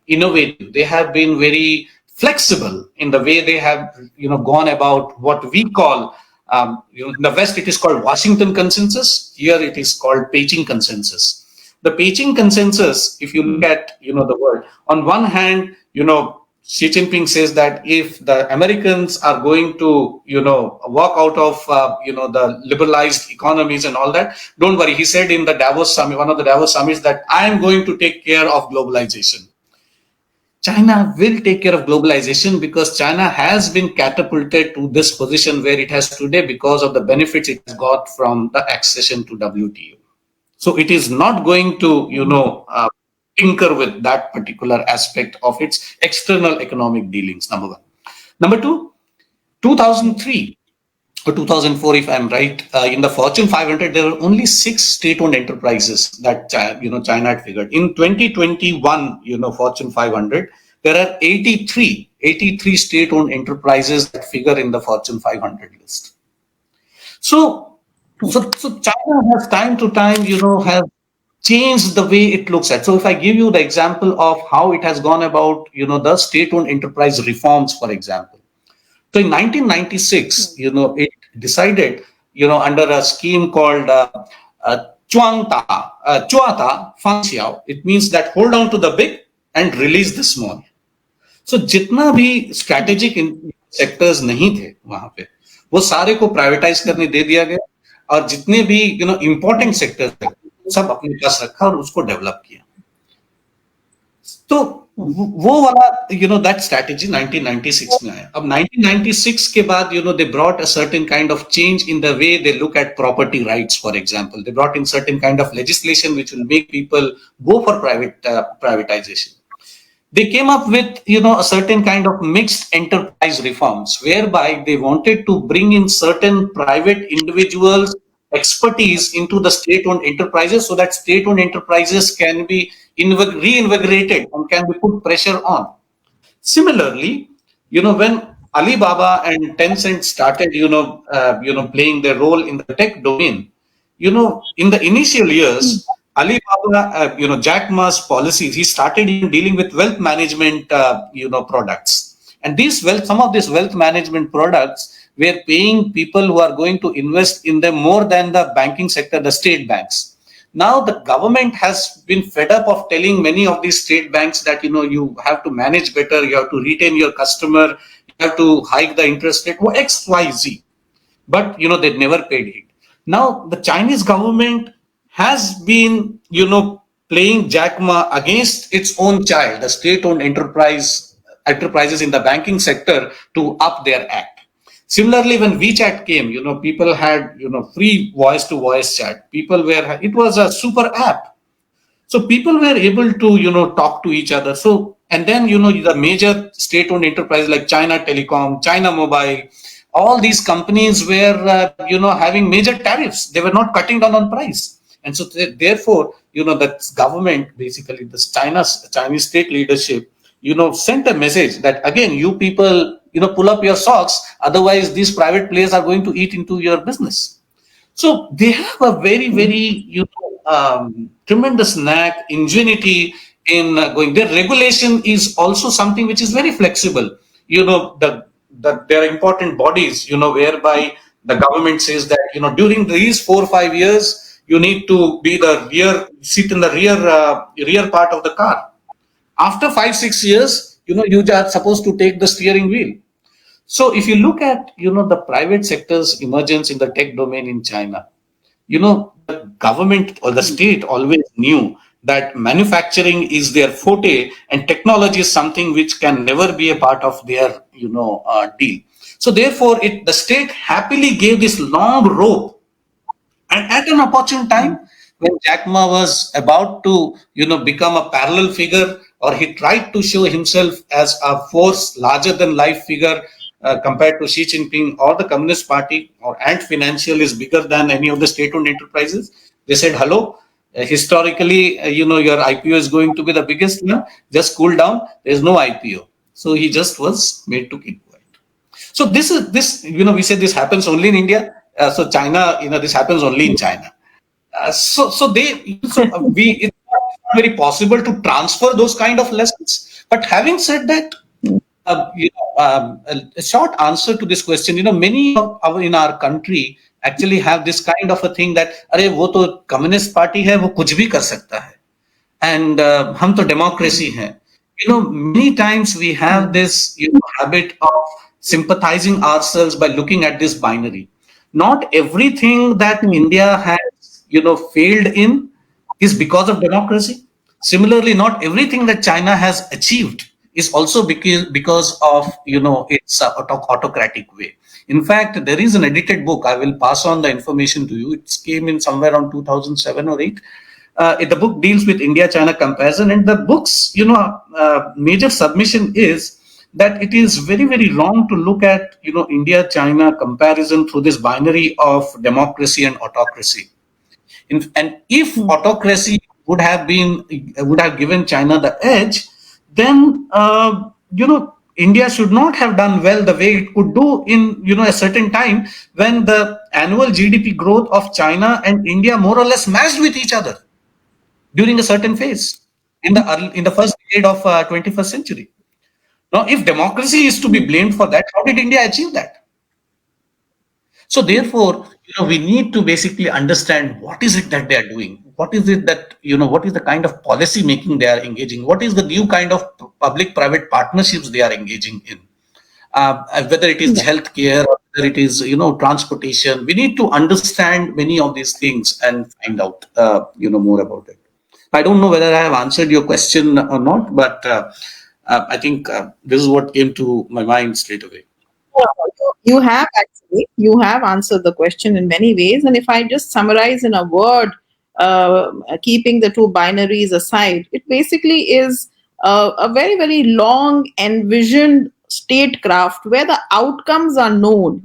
S2: innovative. They have been very flexible in the way they have, gone about what we call, in the West, it is called Washington Consensus. Here, it is called Beijing Consensus. The Beijing Consensus, if you look at, the word, on one hand, Xi Jinping says that if the Americans are going to, walk out of, the liberalized economies and all that, don't worry. He said in the Davos summit, one of the Davos summits, that I am going to take care of globalization. China will take care of globalization because China has been catapulted to this position where it has today because of the benefits it has got from the accession to WTO. So it is not going to, tinker with that particular aspect of its external economic dealings, number one. Number two, 2003 or 2004, if I'm right, in the Fortune 500, there were only 6 state-owned enterprises that, China had figured. In 2021, Fortune 500, there are 83 state-owned enterprises that figure in the Fortune 500 list. So China has time to time, has changed the way it looks at. So if I give you the example of how it has gone about, the state-owned enterprise reforms, for example. So in 1996, it decided, under a scheme called Chuata Fangxiao, it means that hold on to the big and release the small. So जितना भी strategic sectors नहीं थे वहां पे, वो सारे को privatise करने दे दिया गया और जितने भी important sectors थे सब अपने पास रखा और उसको डेवलप किया. तो वो वाला that strategy 1996 में आया. अब 1996 के बाद they brought a certain kind of change in the way they look at property rights. For example, they brought in certain kind of legislation which will make people go for privatization. They came up with a certain kind of mixed enterprise reforms whereby they wanted to bring in certain private individuals expertise into the state-owned enterprises so that state-owned enterprises can be reinvigorated and can be put pressure on. Similarly, when Alibaba and Tencent started, playing their role in the tech domain. In the initial years, Alibaba, Jack Ma's policies, he started even dealing with wealth management, products. And some of these wealth management products were paying people who are going to invest in them more than the banking sector, the state banks. Now the government has been fed up of telling many of these state banks that you have to manage better, you have to retain your customer, you have to hike the interest rate, X, Y, Z. But they never paid it. Now the Chinese government has been playing Jack Ma against its own child, the state-owned enterprises in the banking sector to up their act. Similarly, when WeChat came, people had free voice-to-voice chat. It was a super app, so people were able to talk to each other. So and then the major state-owned enterprises like China Telecom, China Mobile, all these companies were having major tariffs. They were not cutting down on price, and so therefore that government, basically the Chinese state leadership, sent a message that again, you people pull up your socks, otherwise these private players are going to eat into your business. So they have a very, very tremendous knack, ingenuity in going. Their regulation is also something which is very flexible. There are important bodies, whereby the government says that during these 4 or 5 years you need to be the rear sit in the rear part of the car. After 5 6 years, you are supposed to take the steering wheel. So if you look at the private sector's emergence in the tech domain in China, the government or the state always knew that manufacturing is their forte and technology is something which can never be a part of their deal. So therefore, the state happily gave this long rope, and at an opportune time, when Jack Ma was about to, become a parallel figure, or he tried to show himself as a force larger than life figure compared to Xi Jinping or the Communist Party, or Ant Financial is bigger than any of the state-owned enterprises. They said, "Hello, historically, your IPO is going to be the biggest one. Just cool down. There's no IPO." So he just was made to keep quiet. So this we say this happens only in India. So China, this happens only in China. It's not very possible to transfer those kind of lessons. But having said that, a short answer to this question, many of our in our country actually have this kind of a thing that, अरे वो तो communist party है, वो कुछ भी कर सकता है, and हम तो democracy हैं. Many times we have this habit of sympathizing ourselves by looking at this binary. Not everything that India has failed in is because of democracy. Similarly, not everything that China has achieved is also because of its autocratic way. In fact, there is an edited book. I will pass on the information to you. It came in somewhere around 2007 or 8. The book deals with India-China comparison, and the book's major submission is that it is very, very wrong to look at India-China comparison through this binary of democracy and autocracy. And if autocracy would have given China the edge, then India should not have done well the way it could do in a certain time when the annual GDP growth of China and India more or less matched with each other during a certain phase in the first decade of 21st century. Now, if democracy is to be blamed for that, how did India achieve that? So therefore, we need to basically understand what is it that they are doing. What is it that, what is the kind of policy making they are engaging? What is the new kind of public-private partnerships they are engaging in? Whether it is healthcare, or whether it is, transportation, we need to understand many of these things and find out, more about it. I don't know whether I have answered your question or not, but I think this is what came to my mind straight away.
S1: You have actually, you have answered the question in many ways. And if I just summarize in a word, keeping the two binaries aside, it basically is a very, very long envisioned statecraft where the outcomes are known.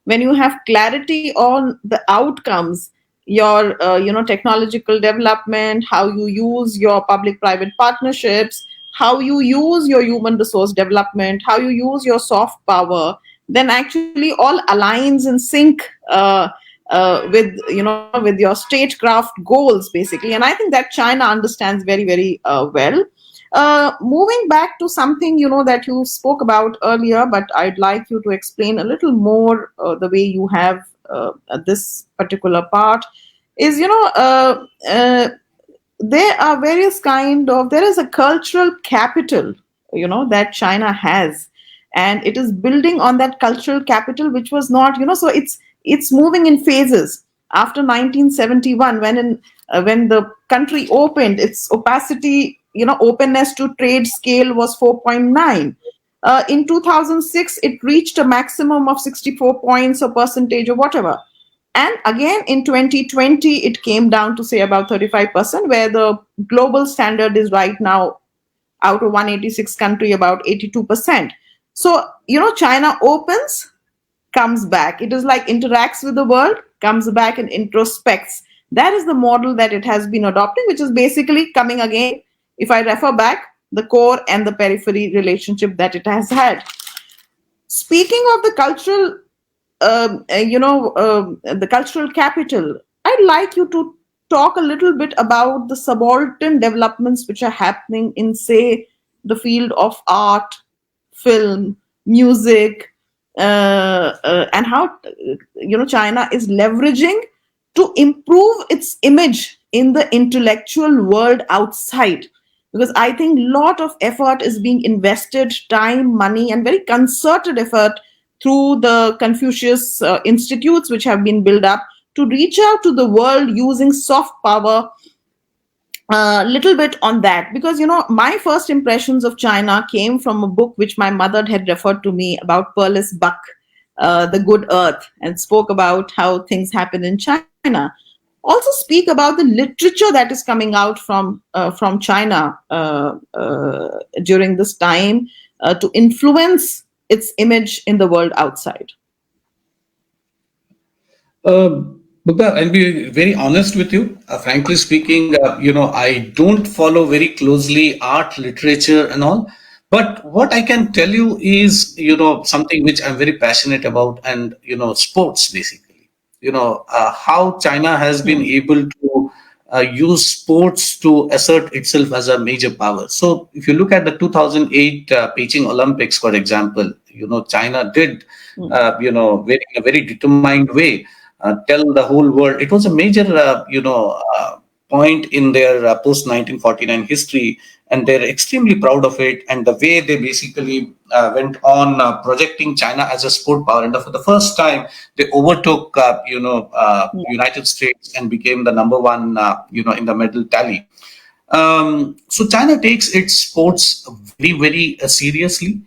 S1: When you have clarity on the outcomes, your technological development, how you use your public private partnerships, how you use your human resource development, how you use your soft power, then actually all aligns in sync with with your statecraft goals basically. And I think that China understands very very well. Moving back to something that you spoke about earlier, but I'd like you to explain a little more the way you have this particular part is there are various kind of there is a cultural capital that China has, and it is building on that cultural capital, which was not so it's moving in phases. After 1971, when the country opened, its opacity, openness to trade scale was 4.9. In 2006 it reached a maximum of 64 points or percentage or whatever. And again, in 2020, it came down to say about 35%, where the global standard is right now, out of 186 country, about 82%. So, China opens, comes back. It is like interacts with the world, comes back and introspects. That is the model that it has been adopting, which is basically coming again, if I refer back, the core and the periphery relationship that it has had. Speaking of the cultural the cultural capital, I'd like you to talk a little bit about the subaltern developments which are happening in, say, the field of art, film, music, and how China is leveraging to improve its image in the intellectual world outside. Because I think a lot of effort is being invested, time, money, and very concerted effort through the Confucius institutes which have been built up to reach out to the world using soft power. A little bit on that, because my first impressions of China came from a book which my mother had referred to me about, Perlis Buck, The Good Earth, and spoke about how things happen in China. Also speak about the literature that is coming out from China during this time to influence its image in the world outside.
S2: Mughda, I'll be very honest with you. Frankly speaking, I don't follow very closely art, literature, and all. But what I can tell you is, something which I'm very passionate about, and sports basically. How China has been able to use sports to assert itself as a major power. So, if you look at the 2008 Beijing Olympics, for example, China did, in a very determined way, tell the whole world. It was a major, point in their post 1949 history, and they're extremely proud of it. And the way they basically went on projecting China as a sport power, and for the first time, they overtook, United States and became the number one, in the medal tally. So China takes its sports very, very seriously,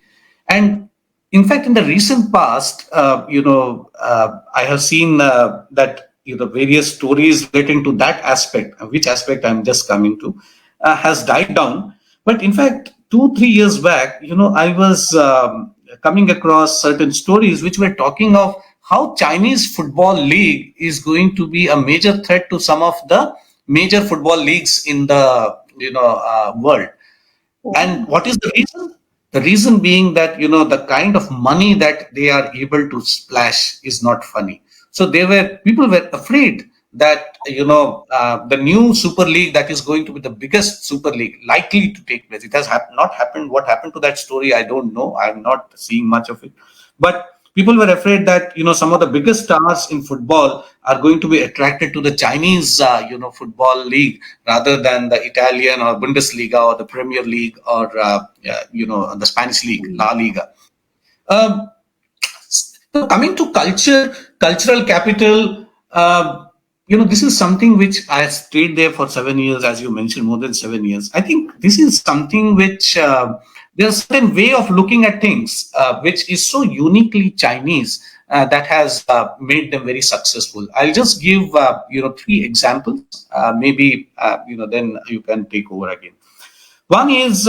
S2: and in fact, in the recent past, I have seen that various stories relating to that aspect, which aspect I'm just coming to, has died down. But in fact, 2 3 years back, I was coming across certain stories which were talking of how Chinese football league is going to be a major threat to some of the major football leagues in the world. And what is the reason? The reason being that the kind of money that they are able to splash is not funny. So people were afraid that the new Super League that is going to be the biggest Super League likely to take place. It has not happened. What happened to that story, I don't know. I'm not seeing much of it, but people were afraid that some of the biggest stars in football are going to be attracted to the Chinese football league rather than the Italian or Bundesliga or the Premier League or the Spanish league, La Liga. Um, so coming to cultural capital, this is something which I stayed there for 7 years, as you mentioned, more than 7 years. I think this is something which there's a certain way of looking at things which is so uniquely Chinese that has made them very successful. I'll just give 3 examples. Maybe then you can take over again. One is,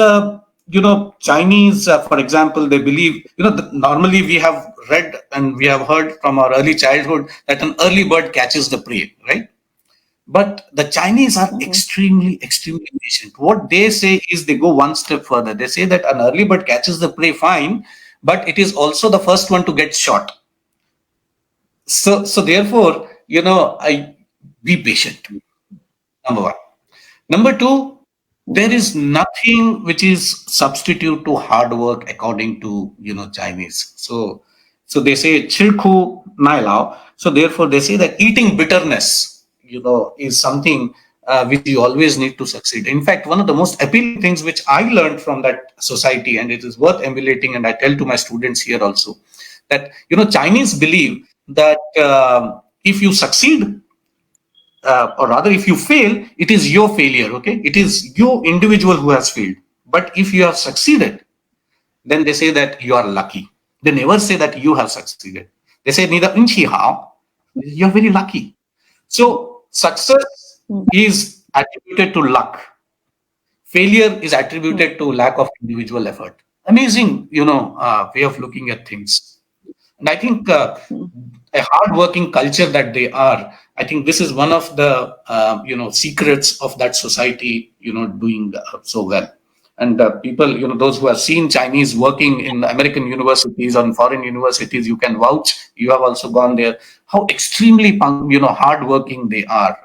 S2: Chinese, for example, they believe, normally we have read and we have heard from our early childhood that an early bird catches the prey, right? But the Chinese are extremely patient. What they say is they go one step further. They say that an early bird catches the prey, fine, but it is also the first one to get shot. So therefore, I be patient. Number one. Number two, there is nothing which is substitute to hard work according to Chinese. So they say chilku nai lao. So therefore they say that eating bitterness, is something which you always need to succeed. In fact, one of the most appealing things which I learned from that society, and it is worth emulating, and I tell to my students here also, that Chinese believe that if you succeed, or rather if you fail, it is your failure. Okay, it is you individual who has failed. But if you have succeeded, then they say that you are lucky. They never say that you have succeeded. They say neither unchi how, you're very lucky. So success is attributed to luck, failure is attributed to lack of individual effort. Amazing way of looking at things. And I think a hard-working culture that they are, I think this is one of the secrets of that society, doing so well. And people, those who have seen Chinese working in American universities or in foreign universities, you can vouch. You have also gone there. How extremely, hardworking they are.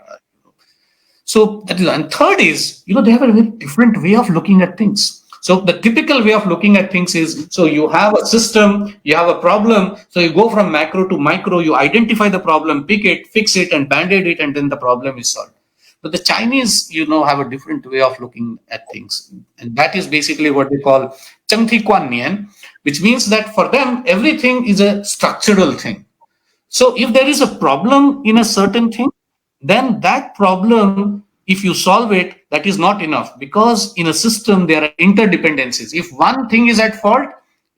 S2: So that is, and third is, they have a very different way of looking at things. So the typical way of looking at things is, so you have a system, you have a problem, so you go from macro to micro, you identify the problem, pick it, fix it, and band-aid it, and then the problem is solved. But the Chinese, have a different way of looking at things. And that is basically what they call Chengti Quan Nian, which means that for them, everything is a structural thing. So if there is a problem in a certain thing, then that problem, if you solve it, that is not enough, because in a system there are interdependencies. If one thing is at fault,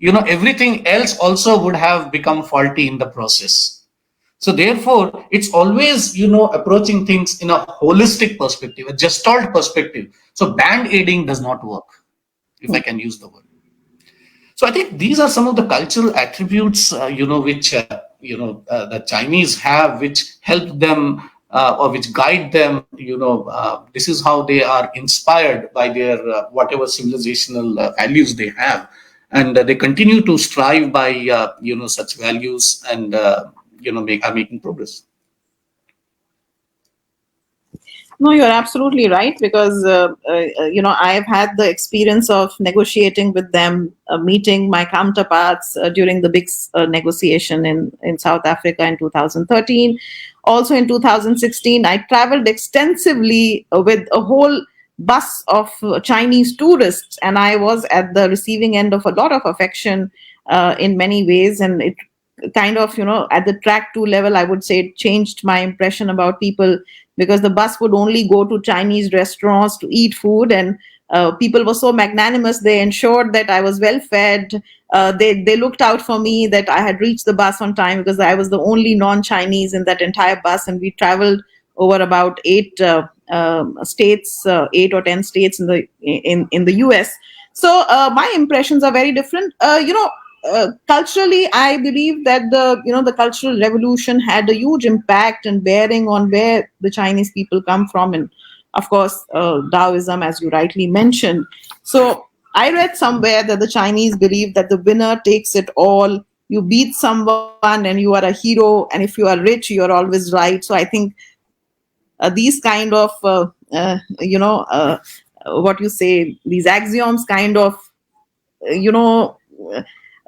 S2: everything else also would have become faulty in the process. So therefore, it's always, approaching things in a holistic perspective, a gestalt perspective. So band aiding does not work, if I can use the word. So I think these are some of the cultural attributes, which the Chinese have, which help them or which guide them. This is how they are inspired by their whatever civilizational values they have, and they continue to strive by such values, and are making progress.
S1: No, you're absolutely right, because I've had the experience of negotiating with them, meeting my counterparts during the big negotiation in South Africa in 2013. Also in 2016, I traveled extensively with a whole bus of Chinese tourists, and I was at the receiving end of a lot of affection in many ways, and it kind of, at the track 2 level, I would say it changed my impression about people, because the bus would only go to Chinese restaurants to eat food, and people were so magnanimous. They ensured that I was well fed. They looked out for me, that I had reached the bus on time, because I was the only non-Chinese in that entire bus, and we traveled over about 8 states, 8 or 10 states in the US. So my impressions are very different. Culturally, I believe that the cultural revolution had a huge impact and bearing on where the Chinese people come from, and of course, Taoism, as you rightly mentioned. So I read somewhere that the Chinese believe that the winner takes it all. You beat someone and you are a hero, and if you are rich, you are always right. So I think these kind of what you say, these axioms kind of you know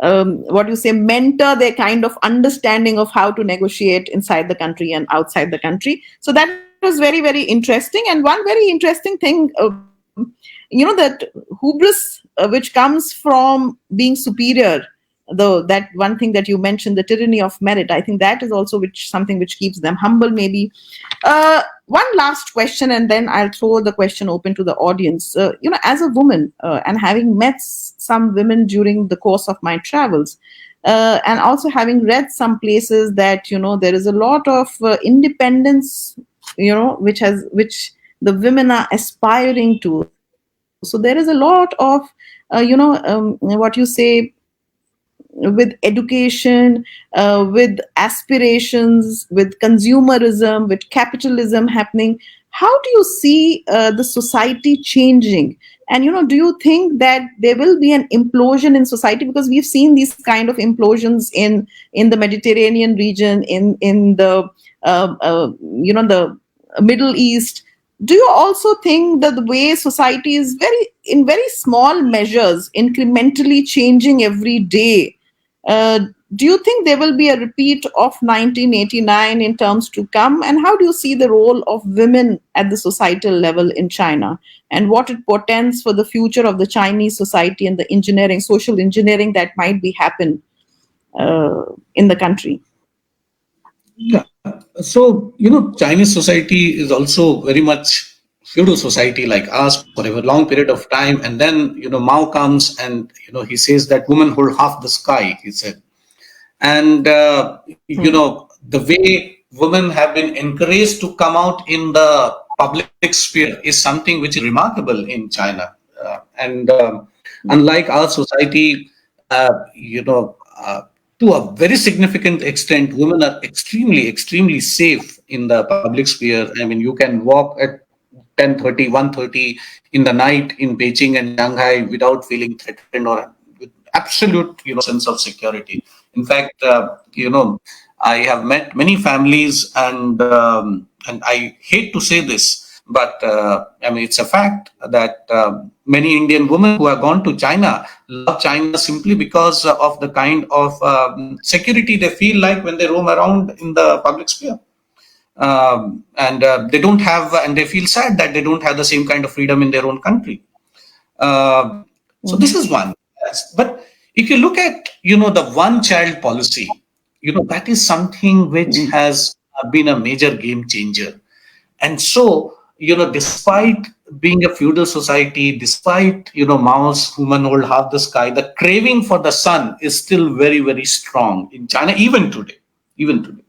S1: what you say, mentor their kind of understanding of how to negotiate inside the country and outside the country. So that was very, very interesting. And one very interesting thing, that hubris, which comes from being superior, though, that one thing that you mentioned, the tyranny of merit, I think that is also something which keeps them humble, maybe. One last question, and then I'll throw the question open to the audience. As a woman, and having met some women during the course of my travels, and also having read some places that there is a lot of independence, which the women are aspiring to. So there is a lot of what you say, with education, with aspirations, with consumerism, with capitalism happening. How do you see the society changing? And do you think that there will be an implosion in society, because we've seen these kind of implosions in the Mediterranean region, in the the Middle East? Do you also think that the way society is very small measures, incrementally changing every day, uh, do you think there will be a repeat of 1989 in terms to come? And how do you see the role of women at the societal level in China, and what it portends for the future of the Chinese society and the engineering, social engineering that might be happen in the country?
S2: Yeah. So, Chinese society is also very much feudal society like us for a long period of time. And then, Mao comes and, he says that women hold half the sky, he said. And, the way women have been encouraged to come out in the public sphere is something which is remarkable in China. And unlike our society, to a very significant extent, women are extremely safe in the public sphere. I mean, you can walk at 10:30, 1:30 in the night in Beijing and Shanghai without feeling threatened or with absolute, sense of security. In fact, I have met many families, and I hate to say this, but I mean, it's a fact that many Indian women who have gone to China love China simply because of the kind of security they feel like when they roam around in the public sphere. And they don't have, and they feel sad that they don't have the same kind of freedom in their own country. So this is one. Yes. But if you look at, the one child policy, that is something which has been a major game changer. And so, despite being a feudal society, despite, Mao's woman hold half the sky, the craving for the sun is still very strong in China, even today. Even today.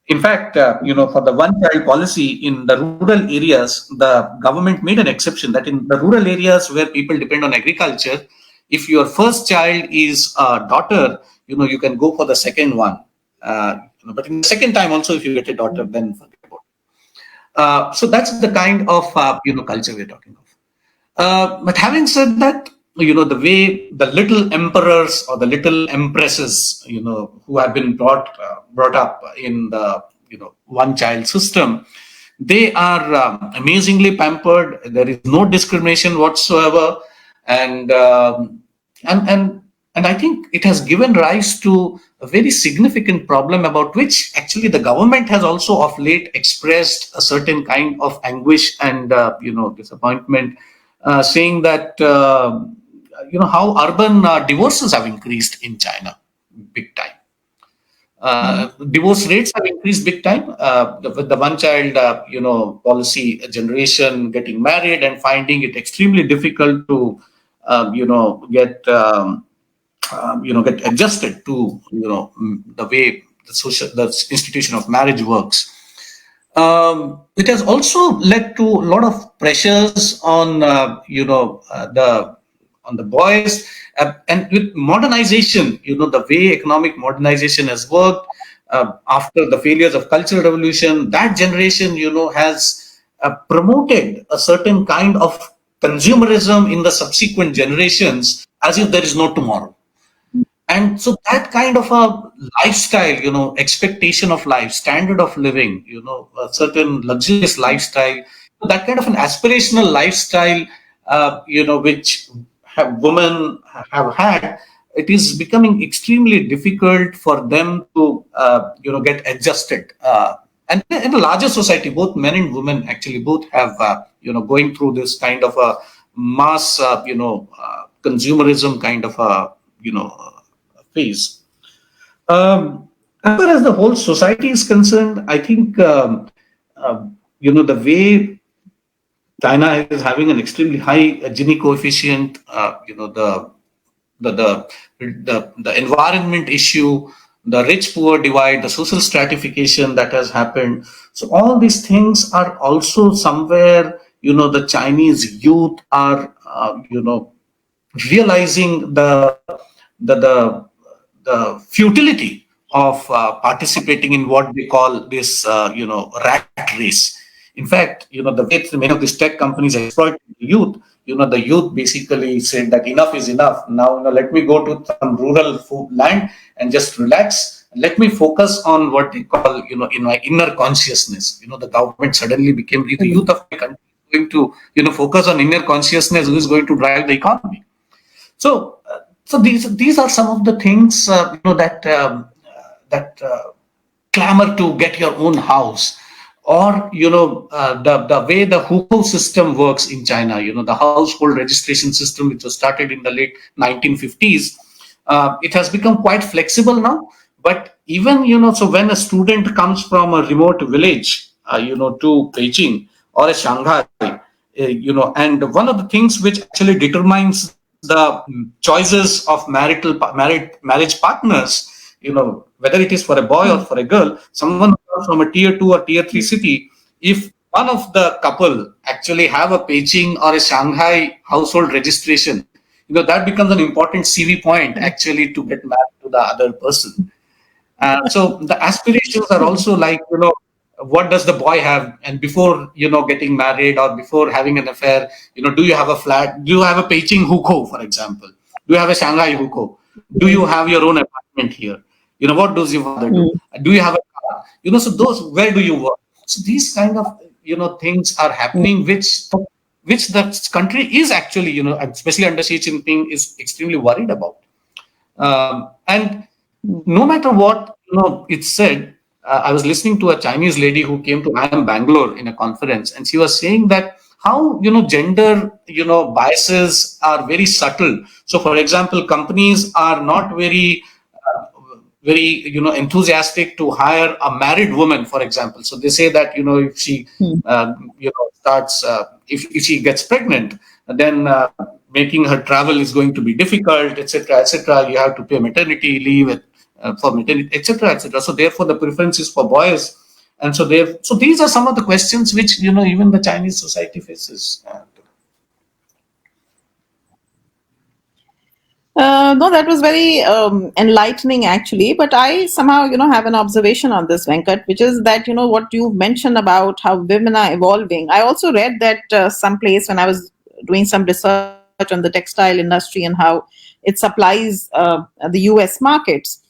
S2: In fact, for the one-child policy in the rural areas, the government made an exception that in the rural areas where people depend on agriculture, if your first child is a daughter, you can go for the second one. But in the second time also, if you get a daughter, then forget about it. So that's the kind of culture we're talking of. But having said that, the way the little emperors or the little empresses, who have been brought up in the one child system, they are amazingly pampered. There is no discrimination whatsoever, and and I think it has given rise to a very significant problem about which actually the government has also of late expressed a certain kind of anguish and disappointment, saying that how urban divorces have increased in China big time. Divorce rates have increased big time with the one child policy generation getting married and finding it extremely difficult to get adjusted to the way the institution of marriage works. It has also led to a lot of pressures on the boys, and with modernization, the way economic modernization has worked after the failures of cultural revolution, that generation has promoted a certain kind of consumerism in the subsequent generations as if there is no tomorrow. And so that kind of a lifestyle, expectation of life, standard of living, a certain luxurious lifestyle, that kind of an aspirational lifestyle, which women have had, it is becoming extremely difficult for them to, get adjusted. And in a larger society, both men and women actually both have, going through this kind of a mass, consumerism kind of a, phase. As far as the whole society is concerned, I think the way China is having an extremely high Gini coefficient, the environment issue, the rich-poor divide, the social stratification that has happened. So all these things are also somewhere, the Chinese youth are, realizing the futility of participating in what they call this, rat race. In fact, the way many of these tech companies exploit the youth, the youth basically said that enough is enough. Now, let me go to some rural land and just relax. Let me focus on what they call, in my inner consciousness. The government suddenly became the youth of my country going to, focus on inner consciousness, who is going to drive the economy. So these are some of the things that clamor to get your own house, or the way the hukou system works in China. The household registration system, which was started in the late 1950s, it has become quite flexible now. But even so when a student comes from a remote village, to Beijing or a Shanghai, and one of the things which actually determines the choices of marriage partners, whether it is for a boy or for a girl, someone who comes from a tier 2 or tier 3 city, if one of the couple actually have a Beijing or a Shanghai household registration, that becomes an important CV point actually to get married to the other person. So the aspirations are also like, what does the boy have? And before, getting married or before having an affair, do you have a flat? Do you have a Beijing hukou, for example? Do you have a Shanghai hukou? Do you have your own apartment here? What does your father do? Do you have a car? So those, where do you work? So these kind of, things are happening, which the country is actually, especially under Xi Jinping, is extremely worried about. And no matter what it's said, I was listening to a Chinese lady who came to IIM Bangalore in a conference, and she was saying that how gender biases are very subtle. So, for example, companies are not very enthusiastic to hire a married woman, for example. So they say that if she starts if she gets pregnant, then making her travel is going to be difficult, etc., etc. You have to pay maternity leave for maternity, etc., etc. So therefore, the preference is for boys, and so these are some of the questions which even the Chinese society faces.
S1: No, that was very enlightening, actually. But I somehow, have an observation on this, Venkat, which is that, what you mentioned about how women are evolving. I also read that someplace when I was doing some research on the textile industry and how it supplies the US markets,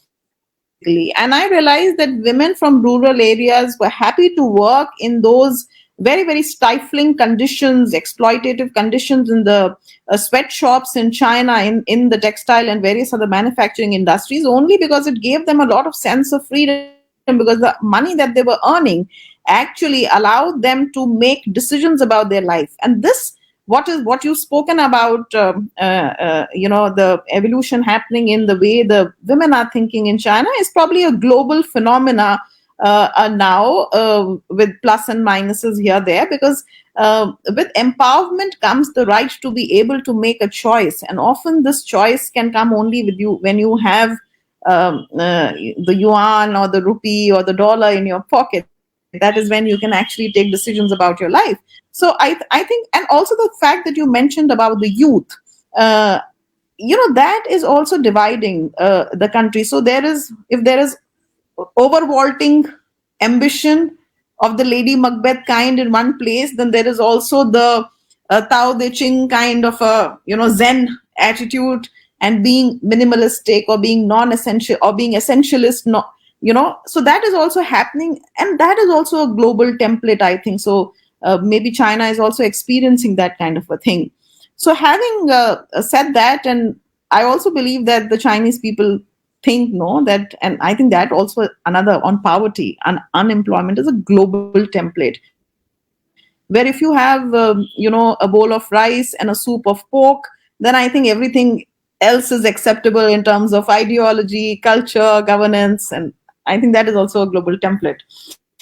S1: basically. And I realized that women from rural areas were happy to work in those very, very stifling conditions, exploitative conditions in the sweatshops in China, in the textile and various other manufacturing industries, only because it gave them a lot of sense of freedom, because the money that they were earning actually allowed them to make decisions about their life. And this, what you've spoken about, the evolution happening in the way the women are thinking in China, is probably a global phenomena now, with plus and minuses here there, because with empowerment comes the right to be able to make a choice, and often this choice can come only with you when you have the yuan or the rupee or the dollar in your pocket. That is when you can actually take decisions about your life. So I think, and also the fact that you mentioned about the youth, uh, that is also dividing the country. So if there is overvaulting ambition of the Lady Macbeth kind in one place, then there is also the Tao Te Ching kind of a Zen attitude, and being minimalistic or being non-essential or being essentialist. No, so that is also happening, and that is also a global template, I think. So maybe China is also experiencing that kind of a thing. So having said that, and I also believe that the Chinese people think, no, that, and I think that also another on poverty and unemployment is a global template, where if you have a bowl of rice and a soup of pork, then I think everything else is acceptable in terms of ideology, culture, governance, and I think that is also a global template.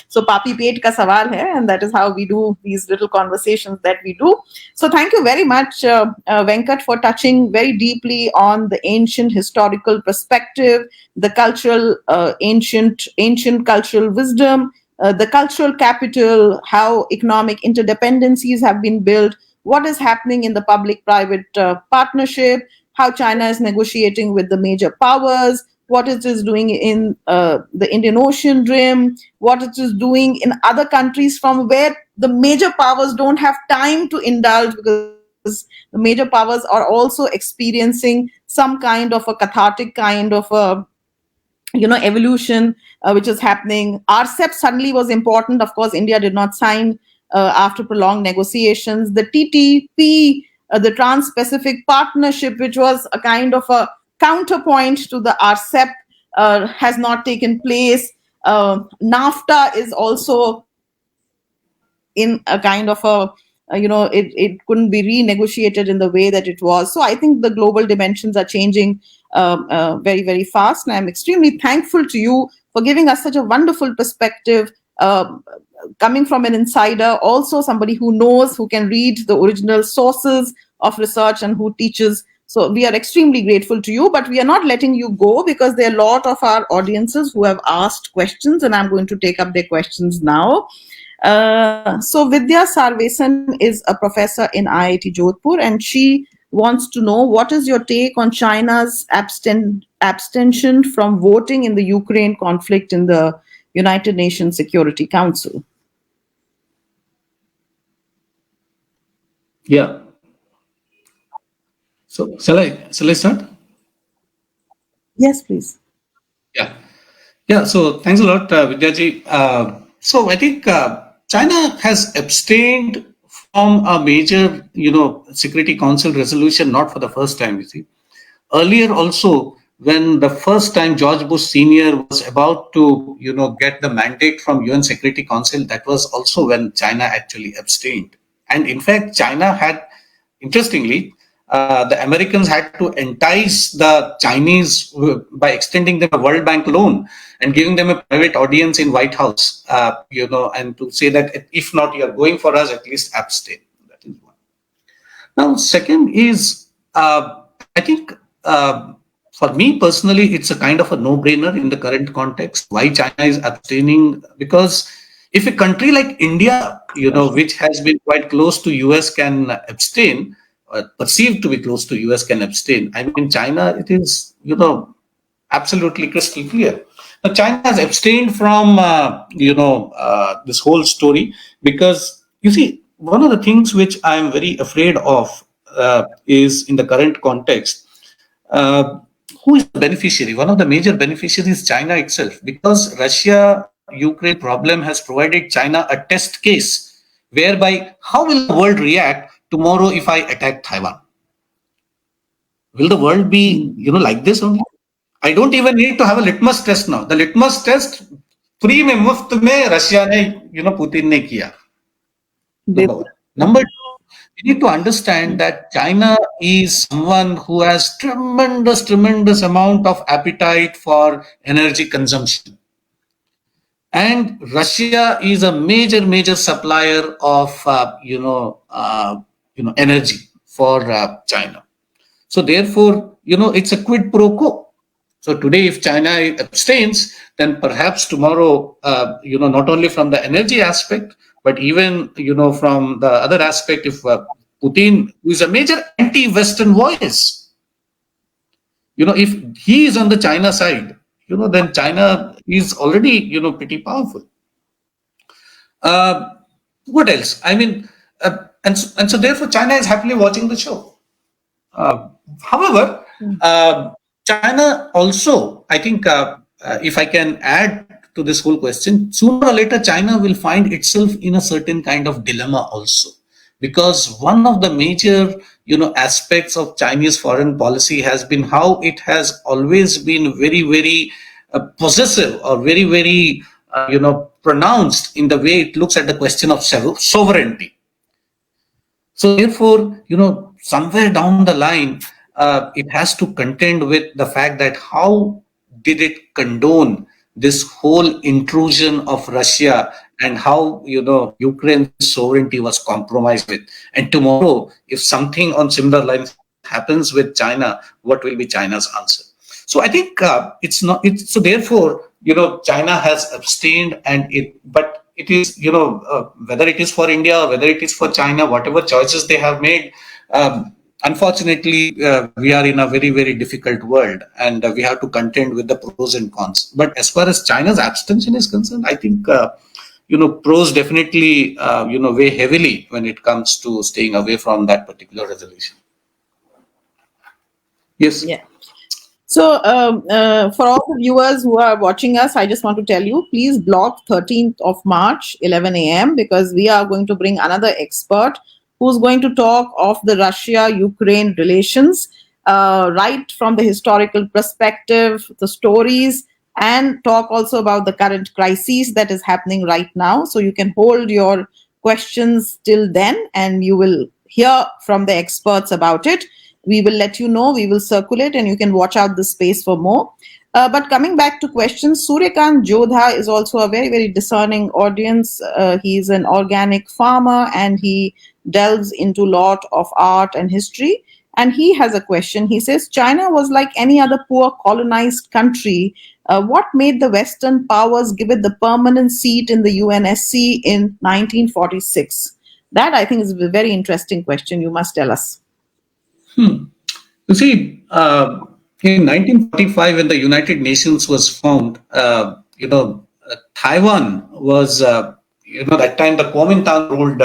S1: So papi pet ka sawal hai, and that is how we do these little conversations that we do. So thank you very much, Venkat, for touching very deeply on the ancient historical perspective, the cultural, ancient cultural wisdom, the cultural capital, how economic interdependencies have been built, what is happening in the public-private partnership, how China is negotiating with the major powers, what it is doing in the Indian Ocean rim, what it is doing in other countries from where the major powers don't have time to indulge, because the major powers are also experiencing some kind of a cathartic kind of a evolution which is happening. RCEP suddenly was important. Of course, India did not sign after prolonged negotiations. The TTP, the Trans-Pacific Partnership, which was a kind of a counterpoint to the RCEP, has not taken place. NAFTA is also in a kind of a it couldn't be renegotiated in the way that it was. So I think the global dimensions are changing very, very fast, and I'm extremely thankful to you for giving us such a wonderful perspective, coming from an insider, also somebody who knows, who can read the original sources of research and who teaches. So we are extremely grateful to you, but we are not letting you go, because there are a lot of our audiences who have asked questions, and I'm going to take up their questions now. So Vidya Sarvesan is a professor in IIT Jodhpur, and she wants to know, what is your take on China's abstention from voting in the Ukraine conflict in the United Nations Security Council?
S2: Yeah. So shall I start?
S1: Yes, please.
S2: Yeah. Yeah. So thanks a lot, Vidyaji. So I think China has abstained from a major, Security Council resolution, not for the first time. You see, earlier also, when the first time George Bush Senior was about to, get the mandate from UN Security Council, that was also when China actually abstained. And in fact, China had, interestingly, the Americans had to entice the Chinese by extending them a World Bank loan and giving them a private audience in White House, and to say that if not, you are going for us, at least abstain. That is one. Now, second is, I think for me personally, it's a kind of a no-brainer in the current context. Why China is abstaining? Because if a country like India, which has been quite close to US, can abstain, or perceived to be close to US, can abstain. I mean, China, it is, absolutely crystal clear. Now, China has abstained from, this whole story because, you see, one of the things which I am very afraid of is in the current context, uh, who is the beneficiary? One of the major beneficiaries is China itself, because Russia-Ukraine problem has provided China a test case whereby how will the world react tomorrow if I attack Taiwan? Will the world be, like this only? I don't even need to have a litmus test now. The litmus test free में मुफ्त में Russia ने Putin ने किया. Number one. Number two, you need to understand that China is someone who has tremendous amount of appetite for energy consumption. And Russia is a major supplier of, energy for China. So therefore, it's a quid pro quo. So today, if China abstains, then perhaps tomorrow, not only from the energy aspect, but even, from the other aspect, if Putin, who is a major anti-Western voice, if he is on the China side, then China is already, pretty powerful. What else? I mean, and so therefore, China is happily watching the show. However, China also, I think, if I can add to this whole question, sooner or later, China will find itself in a certain kind of dilemma also. Because one of the major, aspects of Chinese foreign policy has been how it has always been very possessive, or very, pronounced in the way it looks at the question of sovereignty. So therefore, somewhere down the line, it has to contend with the fact that how did it condone this whole intrusion of Russia, and how, Ukraine's sovereignty was compromised with. And tomorrow, if something on similar lines happens with China, what will be China's answer? So I think it's not. So therefore, China has abstained, but it is, whether it is for India or whether it is for China, whatever choices they have made, unfortunately, we are in a very, very difficult world, and we have to contend with the pros and cons. But as far as China's abstention is concerned, I think pros definitely weigh heavily when it comes to staying away from that particular resolution. Yes.
S1: Yeah. So, for all the viewers who are watching us, I just want to tell you, please block 13th of March, 11 a.m., because we are going to bring another expert who's going to talk of the Russia-Ukraine relations, right from the historical perspective, the stories, and talk also about the current crisis that is happening right now. So you can hold your questions till then, and you will hear from the experts about it. We will let you know, we will circulate, and you can watch out the space for more. But coming back to questions, Suryakant Jodha is also a very, very discerning audience. He's an organic farmer and he delves into a lot of art and history. And he has a question. He says, China was like any other poor colonized country. What made the Western powers give it the permanent seat in the UNSC in 1946? That, I think, is a very interesting question. You must tell us.
S2: You see, in 1945, when the United Nations was formed, Taiwan was, that time the Kuomintang ruled,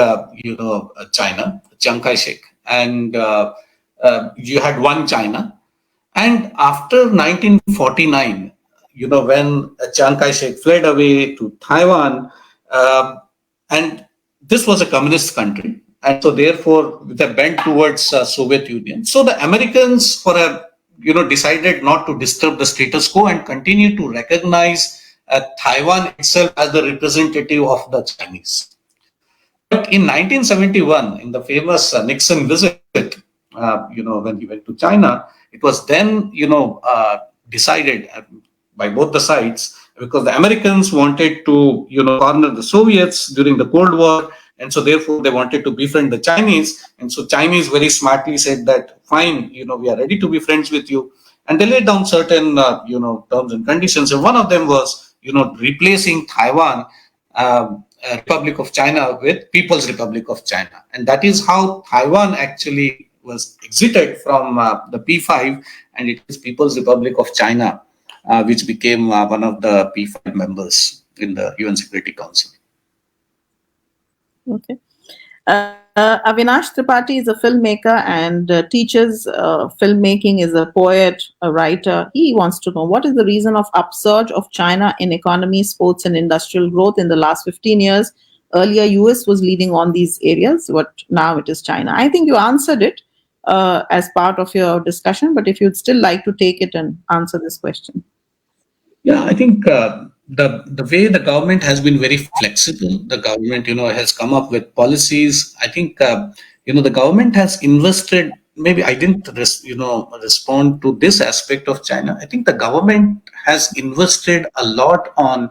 S2: China, Chiang Kai-shek, and you had one China. And after 1949, when Chiang Kai-shek fled away to Taiwan, uh, and this was a communist country, and so therefore with a bent towards Soviet Union. So the Americans, decided not to disturb the status quo and continue to recognize Taiwan itself as the representative of the Chinese. But in 1971, in the famous Nixon visit, when he went to China, it was then, decided by both the sides, because the Americans wanted to, corner the Soviets during the Cold War, and so therefore they wanted to befriend the Chinese. And so Chinese very smartly said that, fine, we are ready to be friends with you. And they laid down certain, terms and conditions. And one of them was, replacing Taiwan, Republic of China with People's Republic of China. And that is how Taiwan actually was exited from the P5, and it is People's Republic of China, which became one of the P5 members in the UN Security Council.
S1: Okay. Avinash Tripathi is a filmmaker and teaches filmmaking, is a poet, a writer. He wants to know, what is the reason of upsurge of China in economy, sports and industrial growth in the last 15 years? Earlier, US was leading on these areas, but now it is China. I think you answered it as part of your discussion, but if you'd still like to take it and answer this question.
S2: Yeah, I think the way the government has been very flexible. The government, has come up with policies. I think the government has invested. Maybe I didn't, respond to this aspect of China. I think the government has invested a lot on,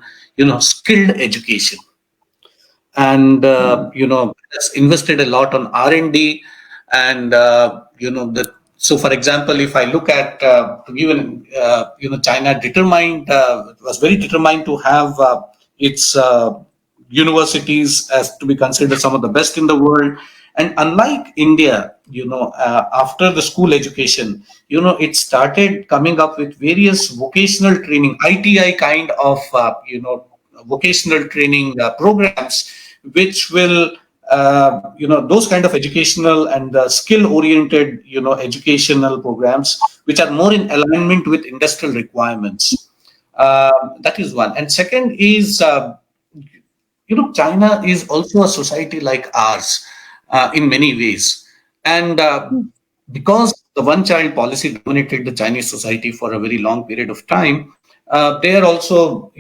S2: skilled education, and has invested a lot on R&D, and so for example, if I look at even China was very determined to have its universities as to be considered some of the best in the world. And unlike India, after the school education, it started coming up with various vocational training, ITI kind of vocational training programs, which will those kind of educational and skill oriented educational programs which are more in alignment with industrial requirements. That is one. And second is China is also a society like ours in many ways, and because the one child policy dominated the Chinese society for a very long period of time, they are also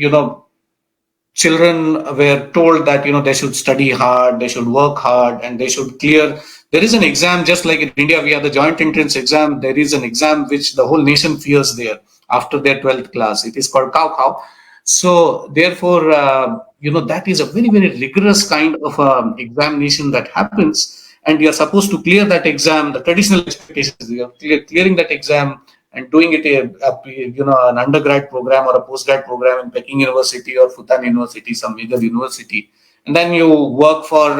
S2: children were told that they should study hard, they should work hard, and they should clear. There is an exam, just like in India we have the joint entrance exam. There is an exam which the whole nation fears there after their 12th class. It is called Cao. So therefore, that is a very, very rigorous kind of examination that happens, and you are supposed to clear that exam. The traditional expectations, you are clearing that exam and doing it an undergrad program or a postgrad program in Peking University or Fudan University, some major university, and then you work for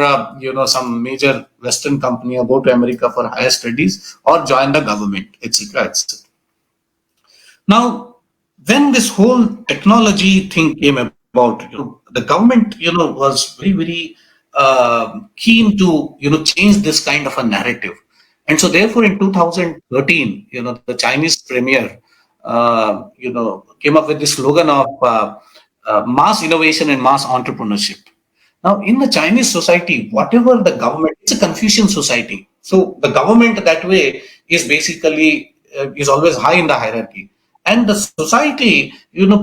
S2: some major Western company or go to America for higher studies or join the government, etc., etc. Now, when this whole technology thing came about, the government, was very, very keen to, change this kind of a narrative. And so, therefore, in 2013, the Chinese premier, came up with this slogan of mass innovation and mass entrepreneurship. Now, in the Chinese society, whatever the government, it's a Confucian society. So the government that way is basically is always high in the hierarchy, and the society,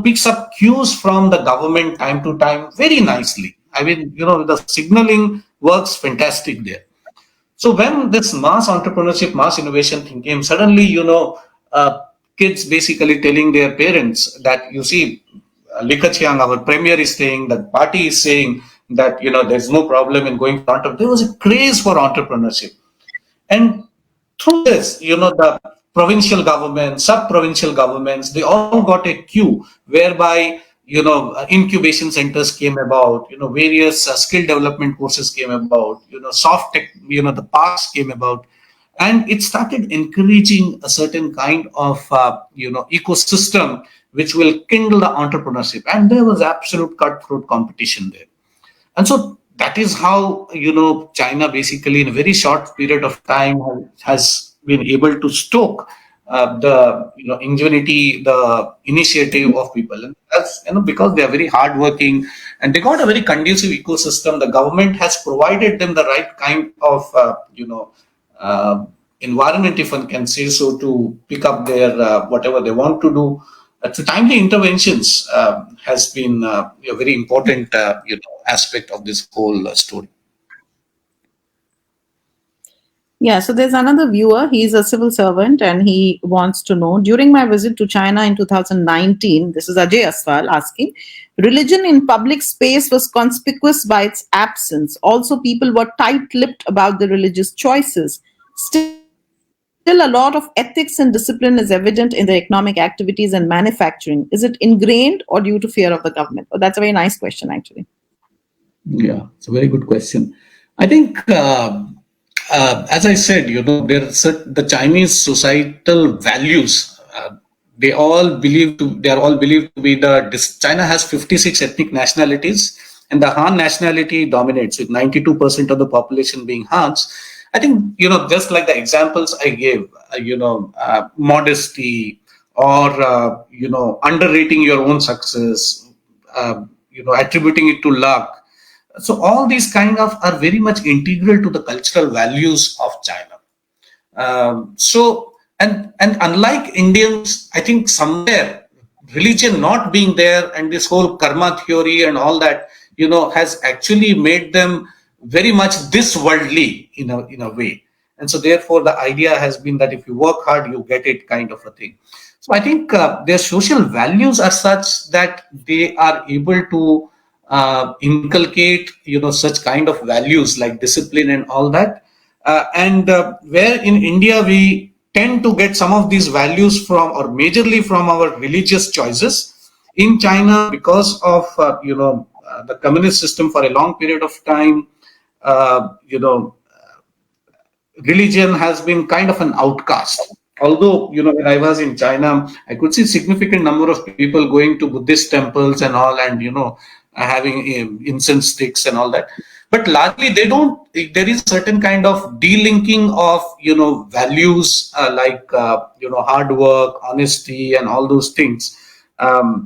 S2: picks up cues from the government time to time very nicely. I mean, the signaling works fantastic there. So when this mass entrepreneurship, mass innovation thing came, suddenly, uh, kids basically telling their parents that, you see, Li Keqiang, our premier, is saying, that party is saying that, there's no problem in going for entrepreneurship. There was a craze for entrepreneurship. And through this, the provincial governments, sub-provincial governments, they all got a queue whereby, incubation centers came about, various skill development courses came about, soft tech, the parks came about. And it started encouraging a certain kind of, ecosystem which will kindle the entrepreneurship. And there was absolute cutthroat competition there. And so that is how, China basically in a very short period of time has been able to stoke the, ingenuity, the initiative of people. And that's, because they are very hardworking and they got a very conducive ecosystem. The government has provided them the right kind of, uh, environment, if one can say so, to pick up their whatever they want to do. So timely interventions has been a very important aspect of this whole story.
S1: Yeah, so there's another viewer. He's a civil servant and he wants to know, during my visit to China in 2019, this is Ajay Aswal asking, religion in public space was conspicuous by its absence. Also, people were tight lipped about the religious choices. Still, a lot of ethics and discipline is evident in the economic activities and manufacturing. Is it ingrained or due to fear of the government? Oh, that's a very nice question, actually.
S2: Yeah, it's a very good question. I think, as I said, the Chinese societal values. They are all believed to be China has 56 ethnic nationalities, and the Han nationality dominates with 92% of the population being Hans. I think, just like the examples I gave, modesty or underrating your own success, attributing it to luck. So all these kind of are very much integral to the cultural values of China. And unlike Indians, I think somewhere religion not being there and this whole karma theory and all that, has actually made them very much this worldly in a way. And so therefore the idea has been that if you work hard, you get it, kind of a thing. So I think their social values are such that they are able to inculcate, such kind of values like discipline and all that. And where in India we tend to get some of these values from, or majorly from, our religious choices. In China, because of the communist system for a long period of time, religion has been kind of an outcast. Although, when I was in China, I could see significant number of people going to Buddhist temples and all, and, having incense sticks and all that. But largely, they don't, there is a certain kind of delinking of, values like, hard work, honesty, and all those things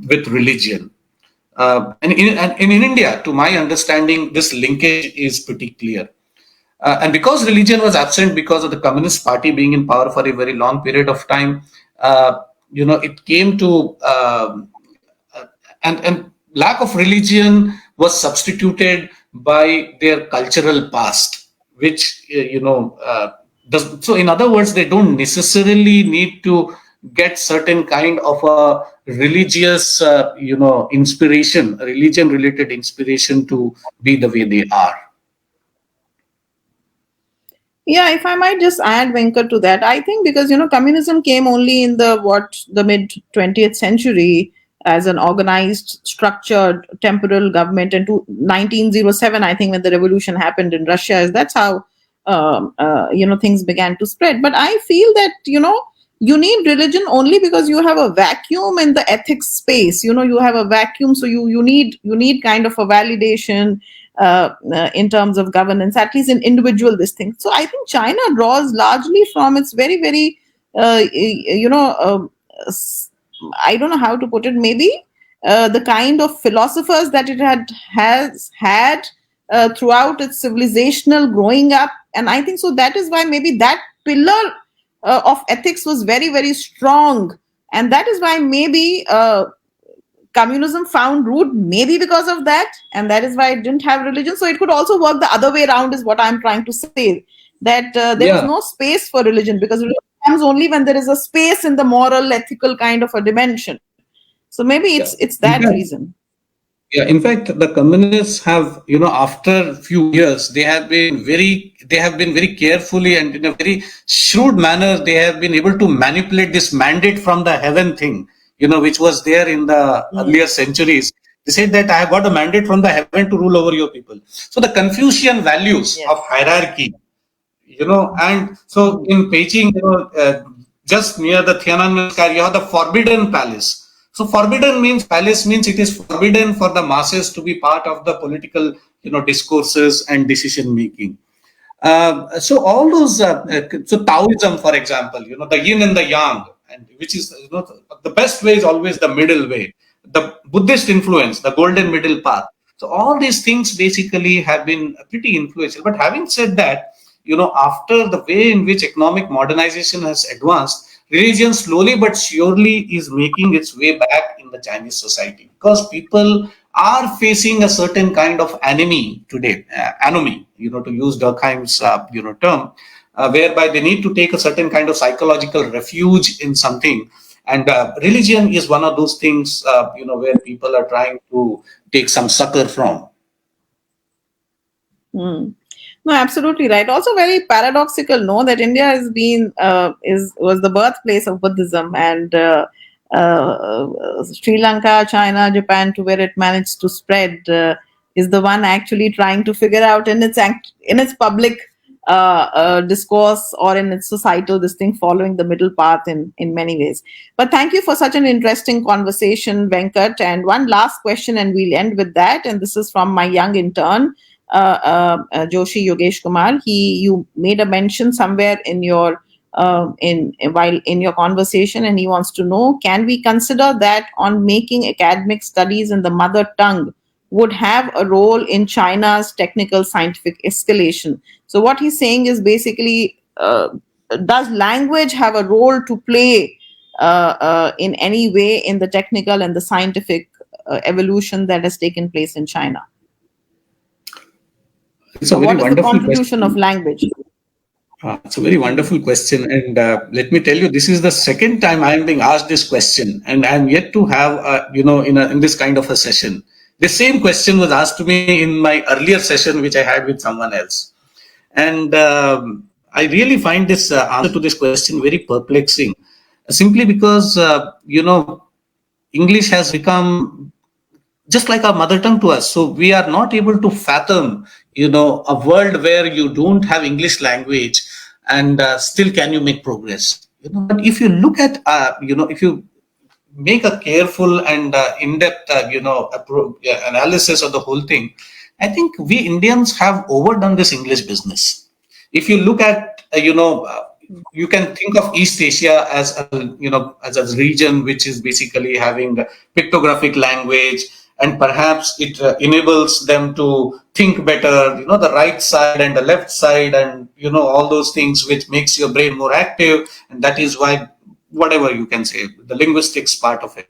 S2: with religion. And in India, to my understanding, this linkage is pretty clear. And because religion was absent because of the Communist Party being in power for a very long period of time, it came to and lack of religion was substituted by their cultural past, which does. So, in other words, they don't necessarily need to get certain kind of a religious, inspiration, religion-related inspiration to be the way they are.
S1: Yeah, if I might just add, Venkat, to that, I think because communism came only in the mid 20th century, as an organized, structured, temporal government. And to 1907, I think, when the revolution happened in Russia, is that's how things began to spread. But I feel that you need religion only because you have a vacuum in the ethics space. You have a vacuum, so you need kind of a validation in terms of governance, at least in individual this thing. So I think China draws largely from its very, very I don't know how to put it. Maybe the kind of philosophers that it has had throughout its civilizational growing up, and I think so that is why maybe that pillar of ethics was very, very strong, and that is why maybe communism found root, maybe because of that, and that is why it didn't have religion. So it could also work the other way around, is what I'm trying to say, that there was
S2: Yeah,
S1: no space for religion, because religion comes only when there is a space in the moral, ethical kind of a dimension. So maybe
S2: yeah.
S1: it's
S2: In
S1: that
S2: fact,
S1: reason.
S2: yeah, in fact, the communists have, after few years, they have been very carefully and in a very shrewd manner, they have been able to manipulate this mandate from the heaven thing, which was there in the earlier centuries. They said that I have got a mandate from the heaven to rule over your people. So the Confucian values of
S1: Yes.
S2: hierarchy, and so in Beijing, just near the Tiananmen Square, you have the Forbidden Palace. So forbidden means, palace means it is forbidden for the masses to be part of the political, discourses and decision making. So all those, so Taoism, for example, the yin and the yang, and which is, the best way is always the middle way. The Buddhist influence, the golden middle path. So all these things basically have been pretty influential. But having said that, after the way in which economic modernization has advanced, religion slowly but surely is making its way back in the Chinese society, because people are facing a certain kind of enemy today, anomie, to use Durkheim's term, whereby they need to take a certain kind of psychological refuge in something, and religion is one of those things, where people are trying to take some succor from.
S1: Hmm. No, absolutely right. Also, very paradoxical, no, that India has been is was the birthplace of Buddhism, and Sri Lanka, China, Japan, to where it managed to spread, is the one actually trying to figure out in its public discourse, or in its societal this thing, following the middle path in many ways. But thank you for such an interesting conversation, Venkat. And one last question, and we'll end with that. And this is from my young intern, Joshi Yogesh Kumar. You made a mention somewhere in your while in your conversation, and he wants to know: can we consider that on making academic studies in the mother tongue would have a role in China's technical scientific escalation? So what he's saying is basically, does language have a role to play in any way in the technical and the scientific evolution that has taken place in China?
S2: It's a
S1: So
S2: very
S1: what is the
S2: wonderful
S1: contribution of
S2: question.
S1: language?
S2: It's a very wonderful question, and let me tell you, this is the second time I am being asked this question, and I am yet to have, in this kind of a session. The same question was asked to me in my earlier session, which I had with someone else, and I really find this answer to this question very perplexing, simply because English has become just like our mother tongue to us. So we are not able to fathom, a world where you don't have English language, and still can you make progress? But if you look at, if you make a careful and in-depth, analysis of the whole thing, I think we Indians have overdone this English business. If you look at, you can think of East Asia as a region which is basically having pictographic language, and perhaps it enables them to think better. The right side and the left side, and all those things which makes your brain more active, and that is why, whatever you can say, the linguistics part of it.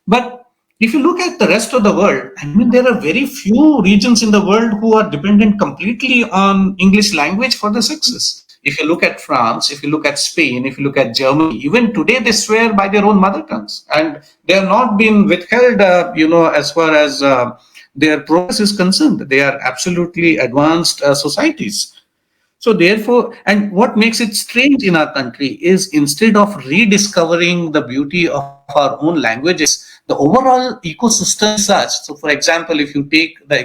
S2: But if you look at the rest of the world, I mean, there are very few regions in the world who are dependent completely on English language for their success. If you look at France, if you look at Spain, if you look at Germany, even today they swear by their own mother tongues, and they have not been withheld, as far as their progress is concerned. They are absolutely advanced societies. So therefore, and what makes it strange in our country is, instead of rediscovering the beauty of our own languages, the overall ecosystem is such. So, for example, if you take the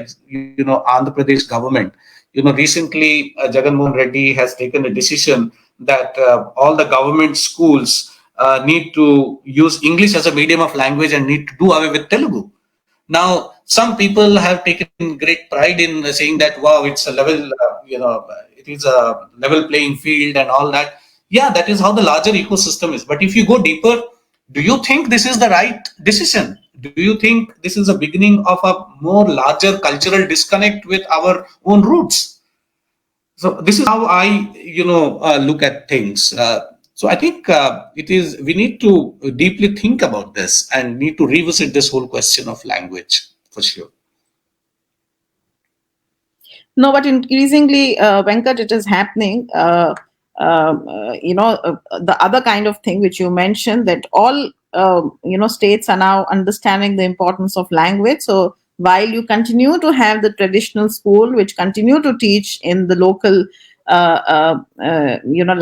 S2: Andhra Pradesh government, recently Jagan Mohan Reddy has taken a decision that all the government schools need to use English as a medium of language and need to do away with Telugu. Now, some people have taken great pride in saying that, wow, it's a level, it is a level playing field and all that. Yeah, that is how the larger ecosystem is. But if you go deeper, do you think this is the right decision? Do you think this is a beginning of a more larger cultural disconnect with our own roots? So this is how I, look at things. So I think it is we need to deeply think about this and need to revisit this whole question of language for sure.
S1: No, but increasingly, Venkat, it is happening. The other kind of thing which you mentioned, that all states are now understanding the importance of language. So while you continue to have the traditional school which continue to teach in the local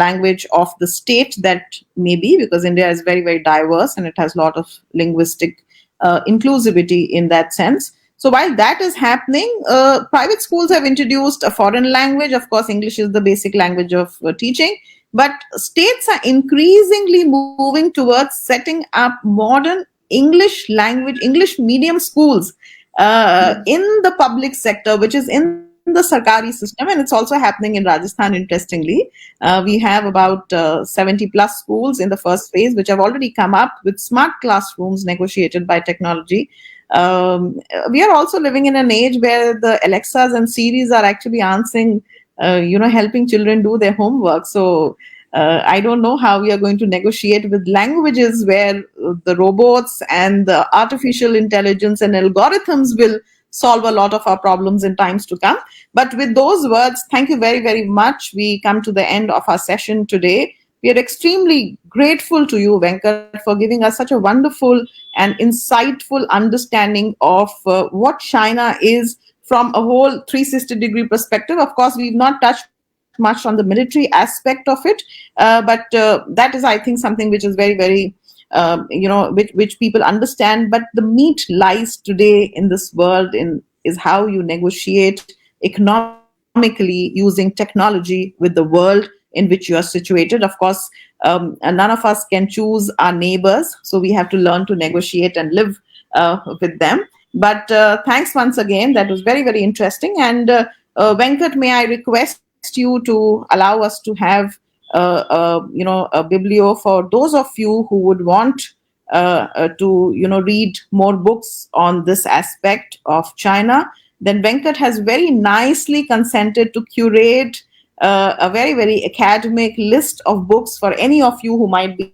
S1: language of the state, that may be, because India is very, very diverse and it has a lot of linguistic inclusivity in that sense. So while that is happening, private schools have introduced a foreign language. Of course, English is the basic language of teaching, but states are increasingly moving towards setting up modern English language, English medium schools in the public sector, which is in the Sarkari system, and it's also happening in Rajasthan, interestingly. We have about 70 plus schools in the first phase, which have already come up with smart classrooms negotiated by technology. We are also living in an age where the Alexas and Siris are actually answering, helping children do their homework. So I don't know how we are going to negotiate with languages where the robots and the artificial intelligence and algorithms will solve a lot of our problems in times to come. But with those words, thank you very, very much. We come to the end of our session today. We are extremely grateful to you, Venkat, for giving us such a wonderful and insightful understanding of what China is from a whole 360-degree perspective. Of course, we've not touched much on the military aspect of it, but that is, I think, something which is very, very, which people understand. But the meat lies today in this world is how you negotiate economically using technology with the world in which you are situated. Of course, none of us can choose our neighbors, so we have to learn to negotiate and live with them. But thanks once again. That was very, very interesting. And Venkat, may I request you to allow us to have a biblio for those of you who would want to read more books on this aspect of China. Then Venkat has very nicely consented to curate a very, very academic list of books for any of you who might be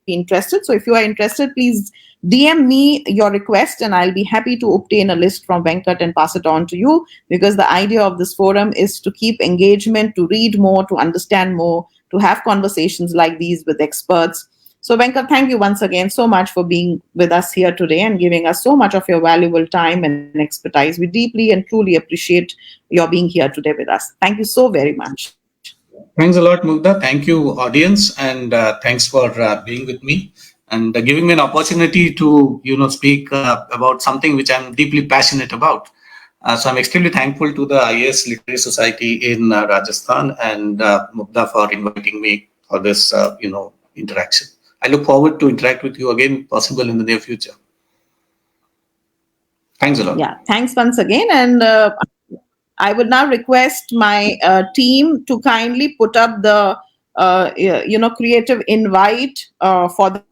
S1: interested. So if you are interested, please DM me your request and I'll be happy to obtain a list from Venkat and pass it on to you, because the idea of this forum is to keep engagement, to read more, to understand more, to have conversations like these with experts. So Venkat, thank you once again so much for being with us here today and giving us so much of your valuable time and expertise. We deeply and truly appreciate your being here today with us. Thank you so very much.
S2: Thanks a lot, Mugda. Thank you, audience, and thanks for being with me and giving me an opportunity to speak about something which I'm deeply passionate about. So I'm extremely thankful to the IAS Literary Society in Rajasthan and Mugda for inviting me for this interaction. I look forward to interact with you again, possible in the near future. Thanks a lot.
S1: Yeah, thanks once again. And I would now request my team to kindly put up the creative invite for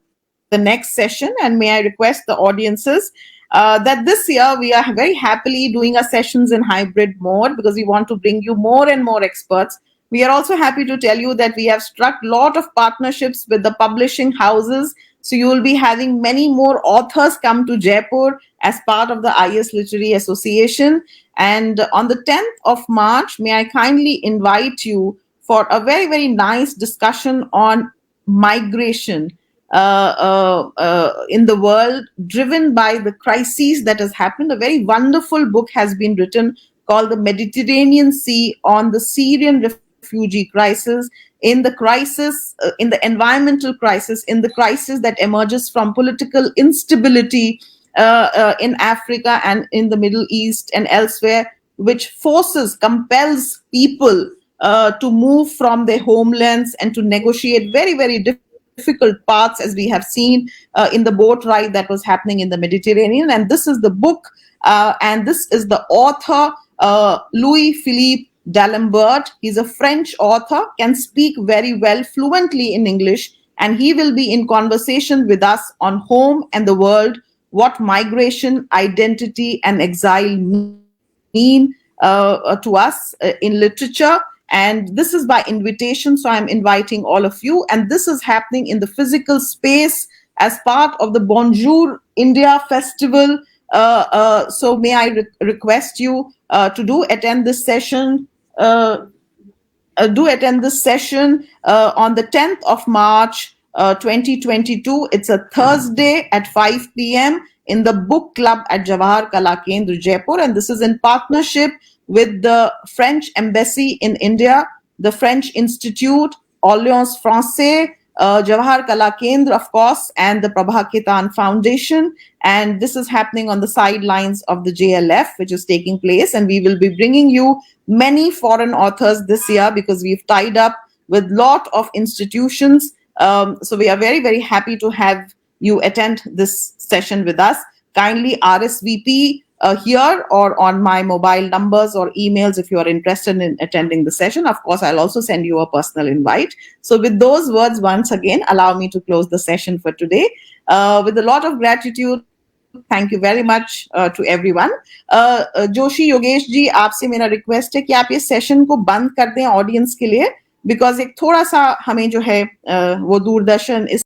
S1: the next session. And may I request the audiences that this year we are very happily doing our sessions in hybrid mode, because we want to bring you more and more experts. We are also happy to tell you that we have struck a lot of partnerships with the publishing houses. So you will be having many more authors come to Jaipur as part of the IAS Literary Association. And on the 10th of March, may I kindly invite you for a very, very nice discussion on migration in the world, driven by the crises that has happened. A very wonderful book has been written called The Mediterranean Sea on the Syrian Refugee Crisis. It's in the crisis, in the environmental crisis, in the crisis that emerges from political instability in Africa and in the Middle East and elsewhere, which compels people to move from their homelands and to negotiate very, very difficult paths, as we have seen in the boat ride that was happening in the Mediterranean. And this is the book, and this is the author, Louis Philippe Dalembert. He's a French author, can speak very well, fluently in English, and he will be in conversation with us on home and the world, what migration, identity, and exile mean to us in literature. And this is by invitation, so I'm inviting all of you. And this is happening in the physical space as part of the Bonjour India Festival. So may I request you to attend this session. Do attend this session on the 10th of March 2022. It's a Thursday at 5 p.m. in the book club at Jawahar Kala Kendra, Jaipur. And this is in partnership with the French Embassy in India, the French Institute, Alliance Française, Jawahar Kala Kendra, of course, and the Prabha Ketan Foundation. And this is happening on the sidelines of the JLF, which is taking place. And we will be bringing you many foreign authors this year because we've tied up with lot of institutions. So we are very, very happy to have you attend this session with us. Kindly RSVP here or on my mobile numbers or emails if you are interested in attending the session. Of course, I'll also send you a personal invite. So with those words, once again, allow me to close the session for today. With a lot of gratitude, thank you very much to everyone. Joshi Yogesh ji, आपसे मेरा request है कि आप ये session को बंद कर दें ऑडियंस के लिए, बिकॉज एक थोड़ा सा हमें जो है वो दूरदर्शन इस